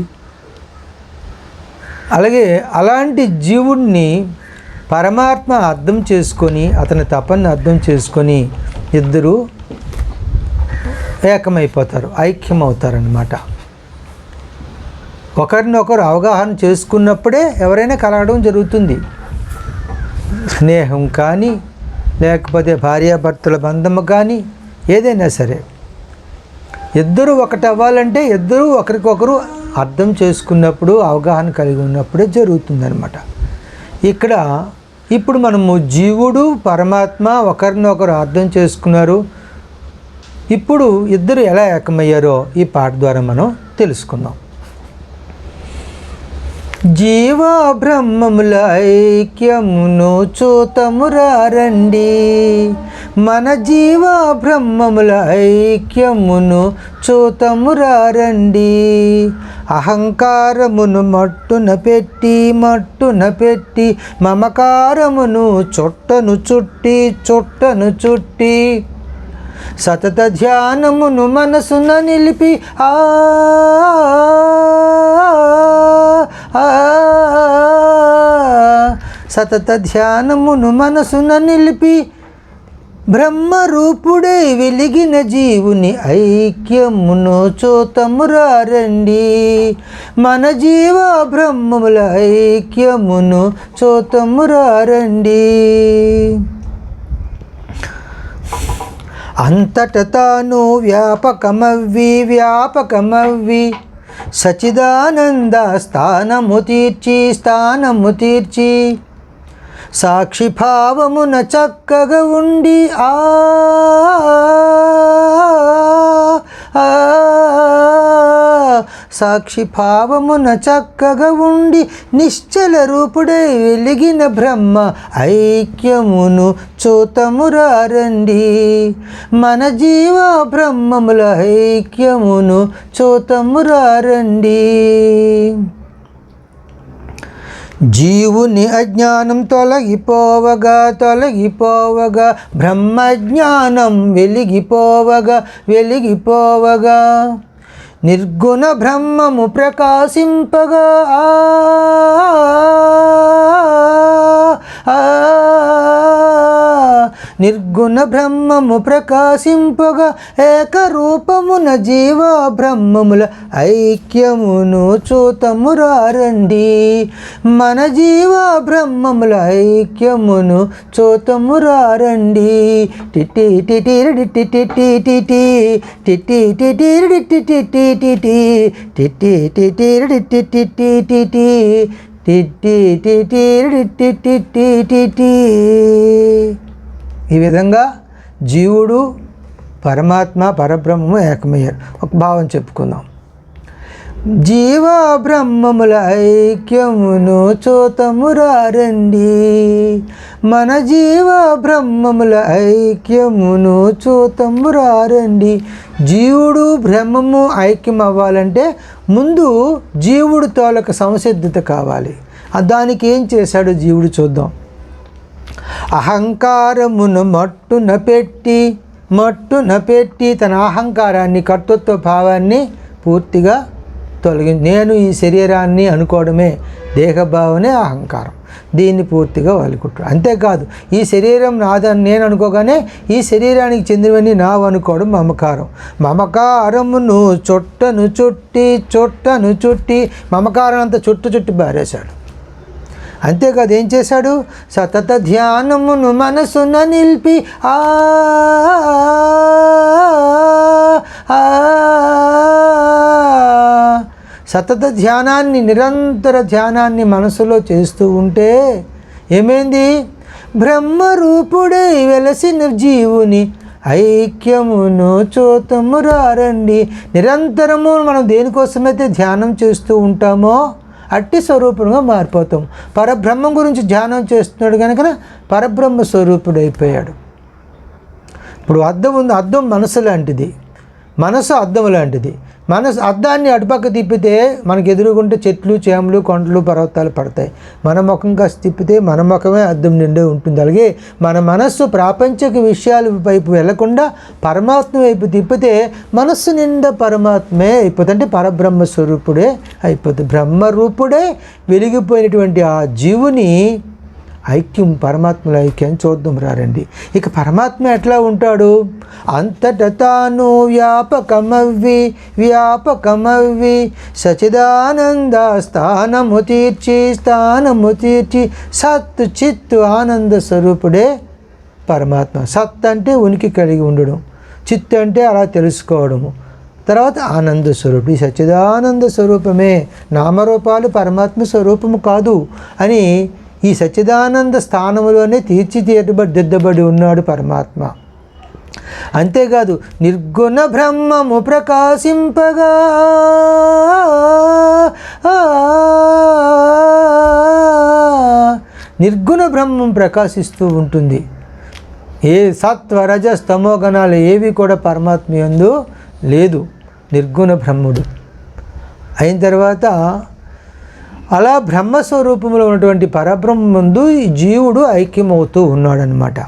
అలాగే అలాంటి జీవుడిని పరమాత్మ అర్థం చేసుకొని అతని తపన అర్థం చేసుకొని ఇద్దరు ఏకమైపోతారు, ఐక్యమవుతారన్నమాట. ఒకరినొకరు అవగాహన చేసుకున్నప్పుడే ఎవరైనా కలగడం జరుగుతుంది. స్నేహం కానీ లేకపోతే భార్యాభర్తల బంధము కానీ ఏదైనా సరే ఇద్దరు ఒకటి అవ్వాలంటే ఇద్దరు ఒకరికొకరు అర్థం చేసుకున్నప్పుడు అవగాహన కలిగి ఉన్నప్పుడే జరుగుతుందన్నమాట. ఇప్పుడు మనము జీవుడు పరమాత్మ ఒకరినొకరు అర్థం చేసుకున్నారు. ఇప్పుడు ఇద్దరు ఎలా ఏకమయ్యారో ఈ పాట ద్వారా మనం తెలుసుకుందాం. జీవ బ్రహ్మముల ఐక్యమును చూతమురారండి, మన జీవ బ్రహ్మముల ఐక్యమును చూతమురారండి. అహంకారమును మట్టున పెట్టి మమకారమును చుట్టను చుట్టి సతత ధ్యానమును మనసున నిలిపి సతత ధ్యానమును మనసున నిలిపి బ్రహ్మరూపుడై వెలిగిన జీవుని ఐక్యమును చూతమురారండి, మన జీవ బ్రహ్మముల ఐక్యమును చూతమురారండి. అంతట తాను వ్యాపకమవ్వి సచిదానంద స్థానము తీర్చి సాక్షి భావమున చక్కగా ఉండి సాక్షి భావమున చక్కగా ఉండి నిశ్చల రూపుడై వెలిగిన బ్రహ్మ ఐక్యమును చూతమురారండి, మన జీవ బ్రహ్మముల ఐక్యమును చూతమురారండి. జీవుని అజ్ఞానం తొలగిపోవగా బ్రహ్మజ్ఞానం వెలిగిపోవగా నిర్గుణ బ్రహ్మము ప్రకాశింపగా నిర్గుణ బ్రహ్మము ప్రకాశింపగా ఏకరూపమున జీవ బ్రహ్మముల ఐక్యమును చూతమురారండి, మన జీవ బ్రహ్మముల ఐక్యమును చూతమురారండి. టిటి టిటిరి టిటి టిటి టిటి టిటి టిటిరి టిటి టిటి టిటి టిటిరి టిటి టిటి టిటి టిటిరి టిటి టిటి. ఈ విధంగా జీవుడు పరమాత్మ పరబ్రహ్మము ఏకమయ్యారు. ఒక భావం చెప్పుకుందాం. జీవ బ్రహ్మముల ఐక్యమును చూతమురారండి, మన జీవ బ్రహ్మముల ఐక్యమును చూతమురారండి. జీవుడు బ్రహ్మము ఐక్యం అవ్వాలంటే ముందు జీవుడు తోలక సంసిద్ధత కావాలి. దానికి ఏం చేశాడు జీవుడు చూద్దాం. అహంకారమును మట్టున పెట్టి తన అహంకారాన్ని, కర్తృత్వ భావాన్ని పూర్తిగా నేను ఈ శరీరాన్ని అనుకోవడమే దేహభావనే అహంకారం, దీన్ని పూర్తిగా వదులుకుంటాడు. అంతేకాదు ఈ శరీరం నాదని నేను అనుకోగానే ఈ శరీరానికి చెందినవన్నీ నావు అనుకోవడం మమకారం. మమకారమును చుట్టను చుట్టి మమకారం అంతా చుట్టి బారేశాడు. అంతేకాదు ఏం చేశాడు, సతత ధ్యానమును మనసున నిలిపి సతత ధ్యానాన్ని, నిరంతర ధ్యానాన్ని మనసులో చేస్తూ ఉంటే ఏమైంది, బ్రహ్మరూపుడై వెలసిన జీవుని ఐక్యమును చూతమురారండి. నిరంతరము మనం దేనికోసమైతే ధ్యానం చేస్తూ ఉంటామో అట్టి స్వరూపంగా మారిపోతాం. పరబ్రహ్మం గురించి ధ్యానం చేస్తున్నాడు కనుక పరబ్రహ్మ స్వరూపుడు అయిపోయాడు. ఇప్పుడు అద్దం ఉంది, అద్దం మనసు లాంటిది, మనసు అద్దం లాంటిది. మనసు అద్దాన్ని అటుపక్క తిప్పితే మనకు ఎదురుగుంటే చెట్లు, చేమలు, కొండలు, పర్వతాలు పడతాయి. మన ముఖం కాస్త తిప్పితే మన ముఖమే అద్దం నిండే ఉంటుంది. అలాగే మన మనస్సు ప్రాపంచిక విషయాల వైపు వెళ్లకుండా పరమాత్మ వైపు తిప్పితే మనస్సు నిండా పరమాత్మే అయిపోతుంది. అంటే పరబ్రహ్మ స్వరూపుడే అయిపోతుంది. బ్రహ్మరూపుడే వెలిగిపోయినటువంటి ఆ జీవుని ఐక్యం, పరమాత్మల ఐక్యాన్ని చూద్దాం రండి. ఇక పరమాత్మ ఎట్లా ఉంటాడు, అంతట తాను వ్యాపకమవ్వి సచిదానంద స్థానము తీర్చి సత్ చిత్తు ఆనంద స్వరూపుడే పరమాత్మ. సత్ అంటే ఉనికి కలిగి ఉండడం, చిత్తు అంటే అలా తెలుసుకోవడము, తర్వాత ఆనంద స్వరూపం. ఈ సచ్చిదానంద స్వరూపమే, నామరూపాలు పరమాత్మ స్వరూపము కాదు అని ఈ సచ్చిదానంద స్థానంలోనే దిద్దబడి ఉన్నాడు పరమాత్మ. అంతేకాదు నిర్గుణ బ్రహ్మము ప్రకాశింపగా నిర్గుణ బ్రహ్మం ప్రకాశిస్తూ ఉంటుంది. ఏ సత్వ రజ స్తమో గణాలు ఏవి కూడా పరమాత్మ యందు లేదు, నిర్గుణ బ్రహ్ముడు అయిన తర్వాత అలా బ్రహ్మస్వరూపంలో ఉన్నటువంటి పరబ్రహ్మందు ఈ జీవుడు ఐక్యమవుతూ ఉన్నాడనమాట.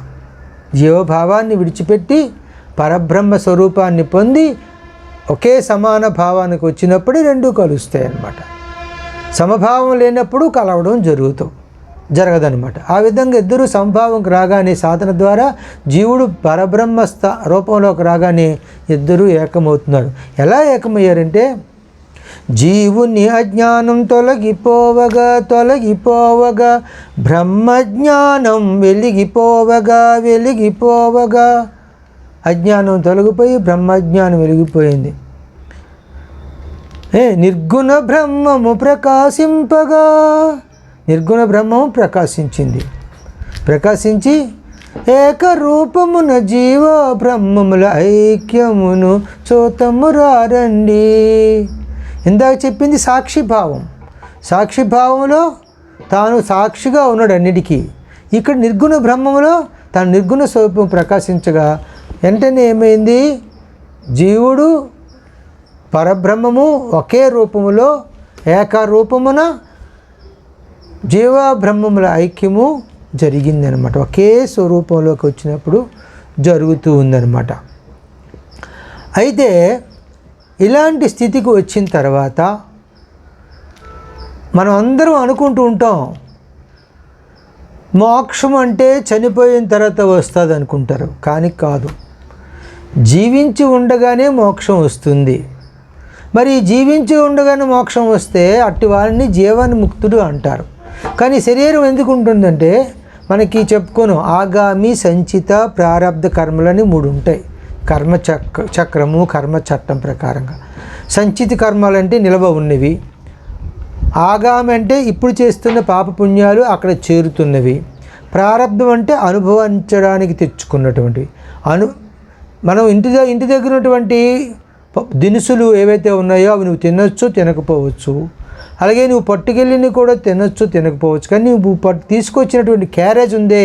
జీవభావాన్ని విడిచిపెట్టి పరబ్రహ్మ స్వరూపాన్ని పొంది ఒకే సమాన భావానికి వచ్చినప్పుడే రెండూ కలుస్తాయి అన్నమాట. సమభావం లేనప్పుడు కలవడం జరగదనమాట. ఆ విధంగా ఇద్దరు సమభావంకి రాగానే సాధన ద్వారా జీవుడు పరబ్రహ్మ రూపంలోకి రాగానే ఇద్దరూ ఏకమవుతున్నారు. ఎలా ఏకమయ్యారంటే జీవుని అజ్ఞానం తొలగిపోవగా బ్రహ్మజ్ఞానం వెలిగిపోవగా అజ్ఞానం తొలగిపోయి బ్రహ్మజ్ఞానం వెలిగిపోయింది. నిర్గుణ బ్రహ్మము ప్రకాశింపగా నిర్గుణ బ్రహ్మము ప్రకాశించి ఏకరూపమున జీవ బ్రహ్మముల ఐక్యమును చూతమురారండి. ఇందాక చెప్పింది సాక్షిభావంలో తాను సాక్షిగా ఉన్నాడు అన్నిటికీ. ఇక్కడ నిర్గుణ బ్రహ్మములో తన నిర్గుణ స్వరూపం ప్రకాశించగా వెంటనే ఏమైంది, జీవుడు పరబ్రహ్మము ఒకే రూపములో ఏకరూపమున జీవ బ్రహ్మముల ఐక్యము జరిగిందనమాట. ఒకే స్వరూపంలోకి వచ్చినప్పుడు జరుగుతూ ఉందన్నమాట. అయితే ఇలాంటి స్థితికి వచ్చిన తర్వాత మనం అందరం అనుకుంటూ ఉంటాం, మోక్షం అంటే చనిపోయిన తర్వాత వస్తుంది అనుకుంటారు. కానీ కాదు, జీవించి ఉండగానే మోక్షం వస్తుంది. మరి జీవించి ఉండగానే మోక్షం వస్తే అట్టి వారిని జీవన్ముక్తుడు అంటారు. కానీ శరీరం ఎందుకు ఉంటుందంటే మనకి చెప్పుకోను ఆగామి, సంచిత, ప్రారబ్ధ కర్మలని 3 ఉంటాయి. కర్మ చక్రము, కర్మ చట్టం ప్రకారంగా. సంచిత కర్మలంటే నిలవ ఉన్నవి, ఆగామి అంటే ఇప్పుడు చేస్తున్న పాపపుణ్యాలు అక్కడ చేరుతున్నవి, ప్రారబ్ధం అంటే అనుభవించడానికి తెచ్చుకున్నటువంటివి. మనం ఇంటి దగ్గర ఉన్నటువంటి దినుసులు ఏవైతే ఉన్నాయో అవి నువ్వు తినొచ్చు, తినకపోవచ్చు. అలాగే నువ్వు పట్టుకెళ్ళిని కూడా తినొచ్చు, తినకపోవచ్చు. కానీ నువ్వు తీసుకొచ్చినటువంటి క్యారేజ్ ఉందే,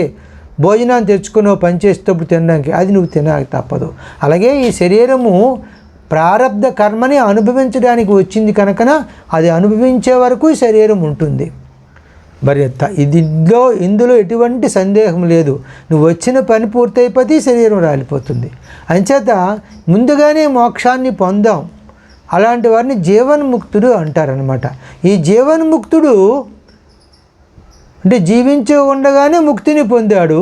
భోజనాన్ని తెచ్చుకున్నావు పని చేసేటప్పుడు తినడానికి, అది నువ్వు తినక తప్పదు. అలాగే ఈ శరీరము ప్రారబ్ధ కర్మని అనుభవించడానికి వచ్చింది కనుకన అది అనుభవించే వరకు ఈ శరీరం ఉంటుంది. మరి ఇందులో ఎటువంటి సందేహం లేదు. నువ్వు వచ్చిన పని పూర్తయిపోతే శరీరం రాలిపోతుంది. అంచేత ముందుగానే మోక్షాన్ని పొందాం. అలాంటి వారిని జీవన్ముక్తుడు అంటారనమాట. ఈ జీవన్ముక్తుడు అంటే జీవించి ఉండగానే ముక్తిని పొందాడు.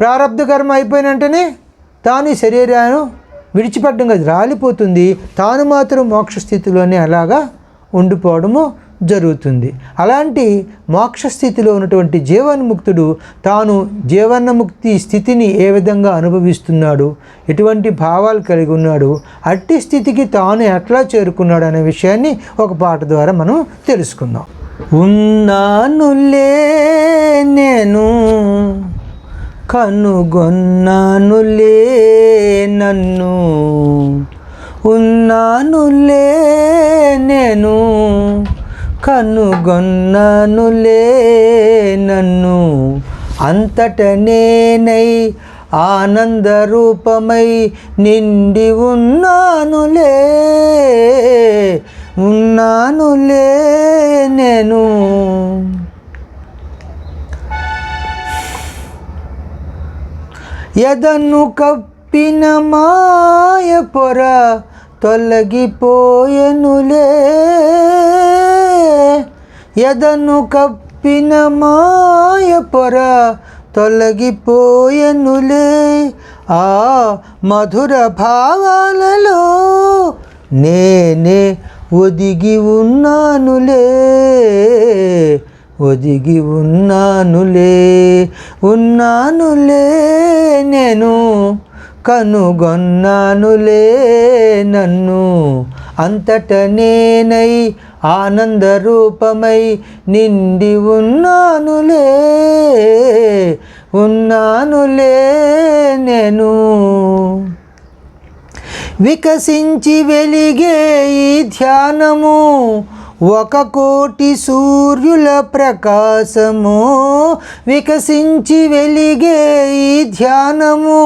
ప్రారబ్ధ కర్మ అయిపోయిన వెంటనే తాను ఈ శరీరాన్ని విడిచిపెట్టడం కాదు, రాలిపోతుంది. తాను మాత్రం మోక్ష స్థితిలోనే అలాగా ఉండిపోవడము జరుగుతుంది. అలాంటి మోక్ష స్థితిలో ఉన్నటువంటి జీవన్ముక్తుడు తాను జీవన్ముక్తి స్థితిని ఏ విధంగా అనుభవిస్తున్నాడు, ఎటువంటి భావాలు కలిగి ఉన్నాడు, అట్టి స్థితికి తాను ఎట్లా చేరుకున్నాడు అనే విషయాన్ని ఒక పాట ద్వారా మనం తెలుసుకుందాం. ఉన్నానులే నేను, కనుగొన్నానులే నన్ను, ఉన్నానులే నేను, కనుగొన్నానులే నన్ను, అంతట నేనై ఆనంద రూపమై నిండి ఉన్నానులే, ఉన్నానులే నేను. ఎదను కప్పిన మాయ పొర తొలగిపోయెనులే, ఎదను కప్పిన మాయ పొర తొలగిపోయెనులే, ఆ మధుర భావాలలో నేనే ఒదిగి ఉన్నానులే, ఒదిగి ఉన్నానులే, ఉన్నానులే నేను, కనుగొన్నానులే నన్ను, అంతట నేనై ఆనంద రూపమై నిండి ఉన్నానులే, ఉన్నానులే నేను. వికసించి వెలిగే ఈ ధ్యానము ఒక కోటి సూర్యుల ప్రకాశము, వికసించి వెలిగే ఈ ధ్యానము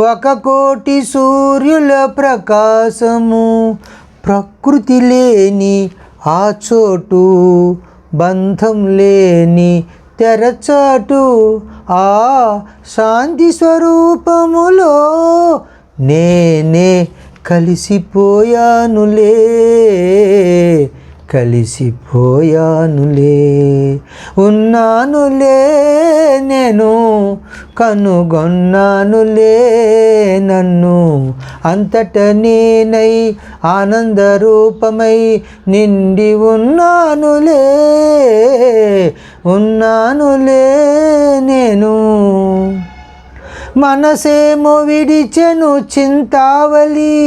ఒక కోటి సూర్యుల ప్రకాశము, ప్రకృతి లేని ఆ చోటు, బంధం లేని తెరచాటు, ఆ శాంతి స్వరూపములో నేనే కలిసిపోయానులే, కలిసిపోయానులే, ఉన్నానులే నేను, కనుగొన్నానులే నన్ను, అంతట నేనై ఆనంద రూపమై నిండి ఉన్నానులే, ఉన్నానులే నేను. మనసేమో విడిచెను చింతావళి,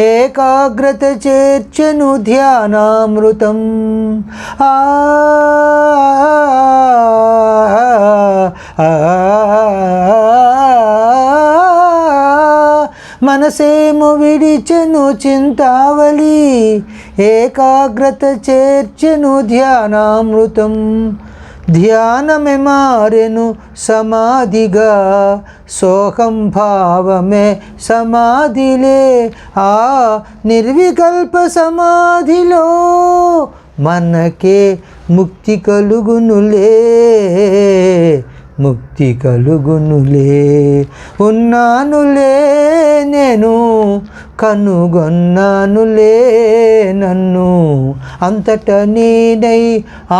ఏకాగ్రత చేర్చెను ధ్యానామృతం, మనసేమో విడిచెను చింతావళి, ఏకాగ్రత చేర్చెను ధ్యానామృతం, ధ్యానమే మారెను సమాధిగా, సోహం భావమే సమాధిలే, ఆ నిర్వికల్ప సమాధిలో మనకే ముక్తి కలుగునులే, ముక్తి కలుగునులే, ఉన్నానులే నేను, కనుగొన్నానులే నన్ను, అంతట నేనై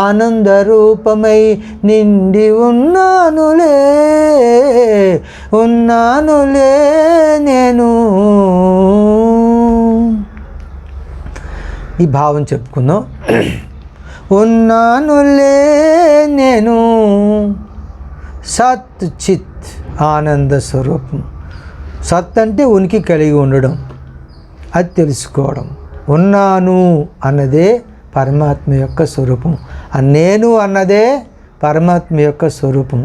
ఆనంద రూపమై నిండి ఉన్నానులే, ఉన్నానులే నేను. ఈ భావం చెప్పుకుందాం. ఉన్నానులే నేను, సత్ చిత్ ఆనంద స్వరూపం. సత్ అంటే ఉనికి కలిగి ఉండడం, అది తెలుసుకోవడం. ఉన్నాను అన్నదే పరమాత్మ యొక్క స్వరూపం, నేను అన్నదే పరమాత్మ యొక్క స్వరూపం,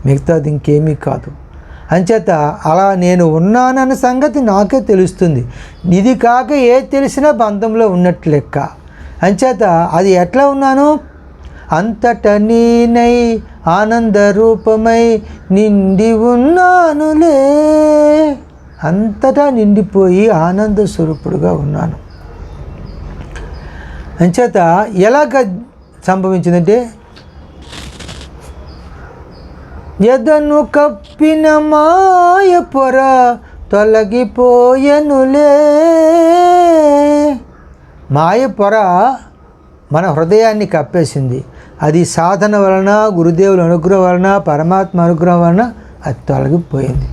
మిగతాది ఇంకేమీ కాదు. అంచేత అలా నేను ఉన్నానన్న సంగతి నాకే తెలుస్తుంది. ఇది కాక ఏది తెలిసినా బంధంలో ఉన్నట్టు లెక్క. అంచేత అది ఎట్లా ఉన్నాను? అంతట నేనై ఆనంద రూపమై నిండి ఉన్నానులే. అంతటా నిండిపోయి ఆనంద స్వరూపుడుగా ఉన్నాను. అంచేత ఎలాగ సంభవించిందంటే, ఎదను కప్పిన మాయ పొర తొలగిపోయెనులే. మాయ పొర మన హృదయాన్ని కప్పేసింది. అది సాధన వలన, గురుదేవుల అనుగ్రహం వలన, పరమాత్మ అనుగ్రహం వలన అది తొలగిపోయింది.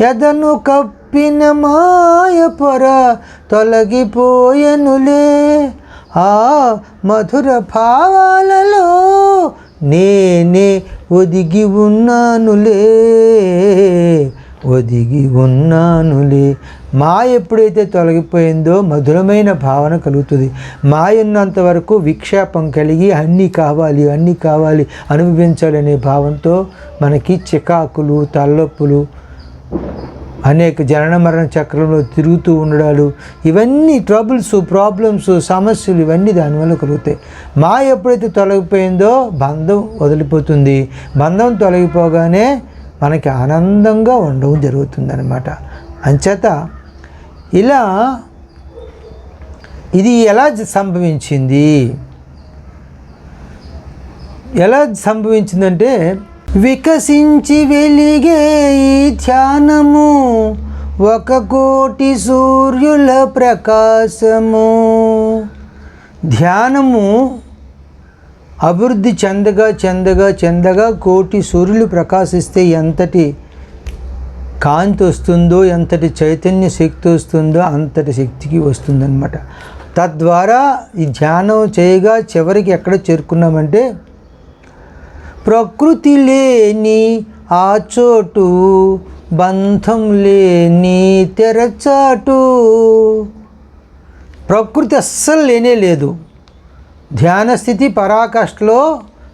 ఎదను కప్పిన మాయ పొర తొలగిపోయెనులే. ఆ మధుర భావాలలో నేనే ఒదిగి ఉన్నానులే, ఒదిగి ఉన్నానులే. మాయ ఎప్పుడైతే తొలగిపోయిందో మధురమైన భావన కలుగుతుంది. మాయ ఉన్నంత వరకు విక్షేపం కలిగి అన్నీ కావాలి, అన్నీ కావాలి, అనుభవించాలనే భావంతో మనకి చికాకులు, తలనొప్పులు, అనేక జనన మరణ చక్రంలో తిరుగుతూ ఉండడాలు, ఇవన్నీ ప్రాబ్లమ్స్, సమస్యలు ఇవన్నీ దానివల్ల కలుగుతాయి. మాయ ఎప్పుడైతే తొలగిపోయిందో బంధం వదిలిపోతుంది. బంధం తొలగిపోగానే మనకి ఆనందంగా ఉండడం జరుగుతుందన్నమాట. అంచేత ఇలా ఇది ఎలా సంభవించిందంటే, వికసించి వెలిగే ఈ ధ్యానము 1,000,000 సూర్యుల ప్రకాశము. ధ్యానము అభివృద్ధి చెందగా 1,000,000 సూర్యులు ప్రకాశిస్తే ఎంతటి కాంతి వస్తుందో, ఎంతటి చైతన్య శక్తి వస్తుందో అంతటి శక్తికి వస్తుందన్నమాట. తద్వారా ఈ ధ్యానం చేయగా చివరికి ఎక్కడ చేరుకున్నామంటే, ప్రకృతి లేని ఆ చోటు, బంధం లేని తెరచాటు. ప్రకృతి అస్సలు లేనే లేదు. ధ్యాన స్థితి పరాకాష్ఠలో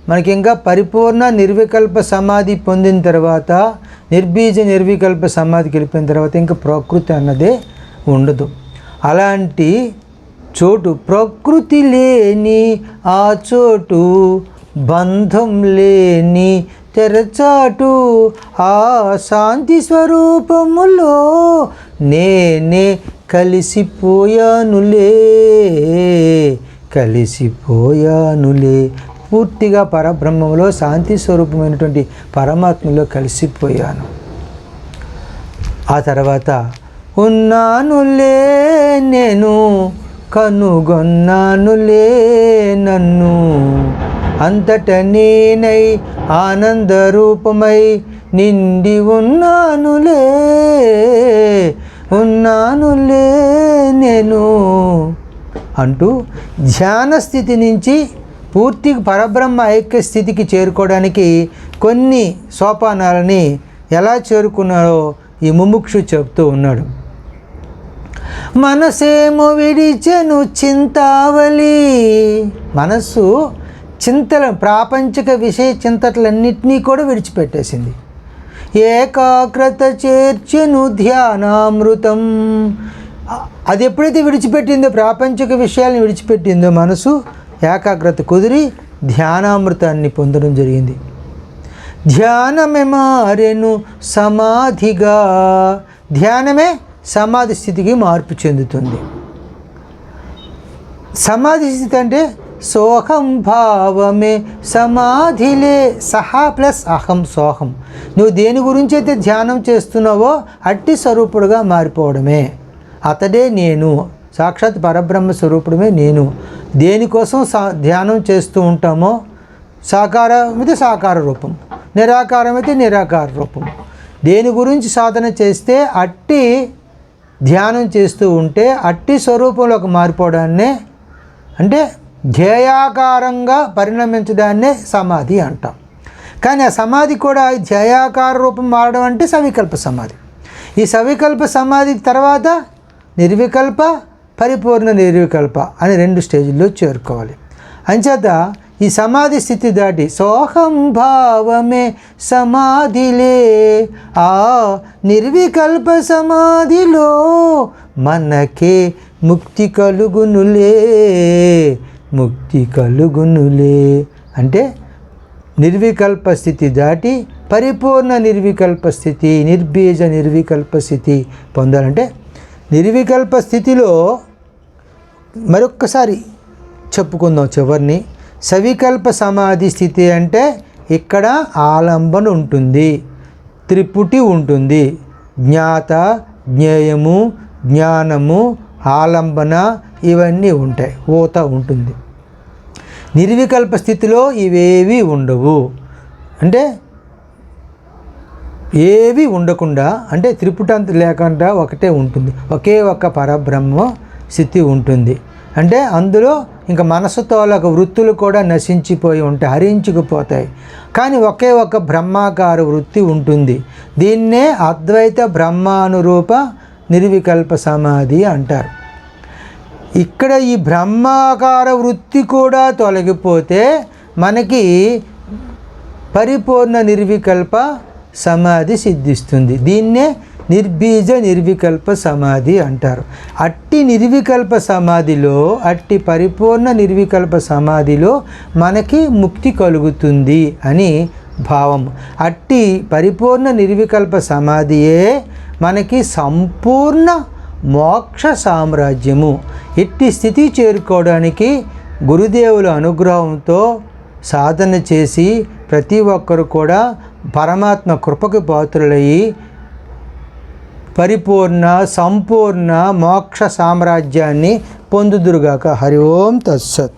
మనకి ఇంకా పరిపూర్ణ నిర్వికల్ప సమాధి పొందిన తర్వాత, నిర్బీజ నిర్వికల్ప సమాధికి వెళ్ళిపోయిన తర్వాత ఇంకా ప్రకృతి అన్నదే ఉండదు. అలాంటి చోటు, ప్రకృతి లేని ఆ చోటు, బంధం లేని తెరచాటు. ఆ శాంతి స్వరూపములో నేనే కలిసిపోయానులే, పూర్తిగా పరబ్రహ్మంలో శాంతి స్వరూపమైనటువంటి పరమాత్మలో కలిసిపోయాను. ఆ తర్వాత ఉన్నానులే నేను, కనుగొన్నానులే నన్ను, అంతట నేనై ఆనంద రూపమై నిండి ఉన్నానులే, ఉన్నానులే నేను అంటూ ధ్యాన స్థితి నుంచి పూర్తి పరబ్రహ్మ ఐక్య స్థితికి చేరుకోవడానికి కొన్ని సోపానాలని ఎలా చేరుకున్నారో ఈ ముముక్షు చెప్తూ ఉన్నాడు. మనసేమో విడిచెను చింతావలి. మనస్సు ప్రాపంచిక విషయ చింతలన్నింటినీ కూడా విడిచిపెట్టేసింది. ఏకాగ్రత చేర్చెను ధ్యానామృతం. అది ఎప్పుడైతే విడిచిపెట్టిందో, ప్రాపంచిక విషయాలను విడిచిపెట్టిందో మనసు, ఏకాగ్రత కుదిరి ధ్యానామృతాన్ని పొందడం జరిగింది. ధ్యానమే మారెను సమాధిగా. ధ్యానమే సమాధి స్థితికి మార్పు చెందుతుంది. సమాధి స్థితి అంటే సోహం భావమే సమాధిలే. సహా ప్లస్ అహం, సోహం. నువ్వు దేని గురించి అయితే ధ్యానం చేస్తున్నావో అట్టి స్వరూపుడుగా మారిపోవడమే. అతడే నేను, సాక్షాత్ పరబ్రహ్మ స్వరూపుడమే నేను. దేనికోసం ధ్యానం చేస్తూ ఉంటామో, సాకారమైతే సాకార రూపం, నిరాకారమైతే నిరాకార రూపం. దేని గురించి సాధన చేస్తే అట్టి ధ్యానం చేస్తూ ఉంటే అట్టి స్వరూపంలోకి మారిపోవడాన్నే, అంటే ధ్యేయాకారంగా పరిణమించడాన్నే సమాధి అంటాం. కానీ ఆ సమాధి కూడా ధ్యేయాకార రూపం మారడం అంటే సవికల్ప సమాధి. ఈ సవికల్ప సమాధి తర్వాత నిర్వికల్ప, పరిపూర్ణ నిర్వికల్ప అని 2 స్టేజ్ల్లో చేరుకోవాలి. అంచేత ఈ సమాధి స్థితి దాటి సోహం భావమే సమాధిలే, ఆ నిర్వికల్ప సమాధిలో మనకే ముక్తి కలుగునులే, ముక్తి కలుగునులే. అంటే నిర్వికల్ప స్థితి దాటి పరిపూర్ణ నిర్వికల్ప స్థితి, నిర్బీజ నిర్వికల్ప స్థితి పొందాలంటే, నిర్వికల్ప స్థితిలో మరొక్కసారి చెప్పుకుందాం చివరిని. సవికల్ప సమాధి స్థితి అంటే ఇక్కడ ఆలంబన ఉంటుంది, త్రిపుటి ఉంటుంది, జ్ఞాత, జ్ఞేయము, జ్ఞానము, ఆలంబన ఇవన్నీ ఉంటాయి, ఊత ఉంటుంది. నిర్వికల్ప స్థితిలో ఇవేవి ఉండవు. అంటే ఏవి ఉండకుండా, అంటే త్రిపుటంత లేకుండా ఒకటే ఉంటుంది, ఒకే ఒక్క పరబ్రహ్మ స్థితి ఉంటుంది. అంటే అందులో ఇంకా మనసుతోలకు వృత్తులు కూడా నశించిపోయి ఉంటాయి, హరించుకుపోతాయి. కానీ ఒకే ఒక బ్రహ్మాకార వృత్తి ఉంటుంది. దీన్నే అద్వైత బ్రహ్మానురూప నిర్వికల్ప సమాధి అంటారు. ఇక్కడ ఈ బ్రహ్మాకార వృత్తి కూడా తొలగిపోతే మనకి పరిపూర్ణ నిర్వికల్ప సమాధి సిద్ధిస్తుంది. దీన్నే నిర్బీజ నిర్వికల్ప సమాధి అంటారు. అట్టి నిర్వికల్ప సమాధిలో, అట్టి పరిపూర్ణ నిర్వికల్ప సమాధిలో మనకి ముక్తి కలుగుతుంది అని భావం. అట్టి పరిపూర్ణ నిర్వికల్ప సమాధియే మనకి సంపూర్ణ మోక్ష సామ్రాజ్యము. ఇట్టి స్థితి చేరుకోవడానికి గురుదేవుల అనుగ్రహంతో సాధన చేసి ప్రతి ఒక్కరు కూడా పరమాత్మ కృపకు పాత్రులయ్యి పరిపూర్ణ సంపూర్ణ మోక్ష సామ్రాజ్యాన్ని పొందుదురుగాక. హరి ఓం తత్సత్.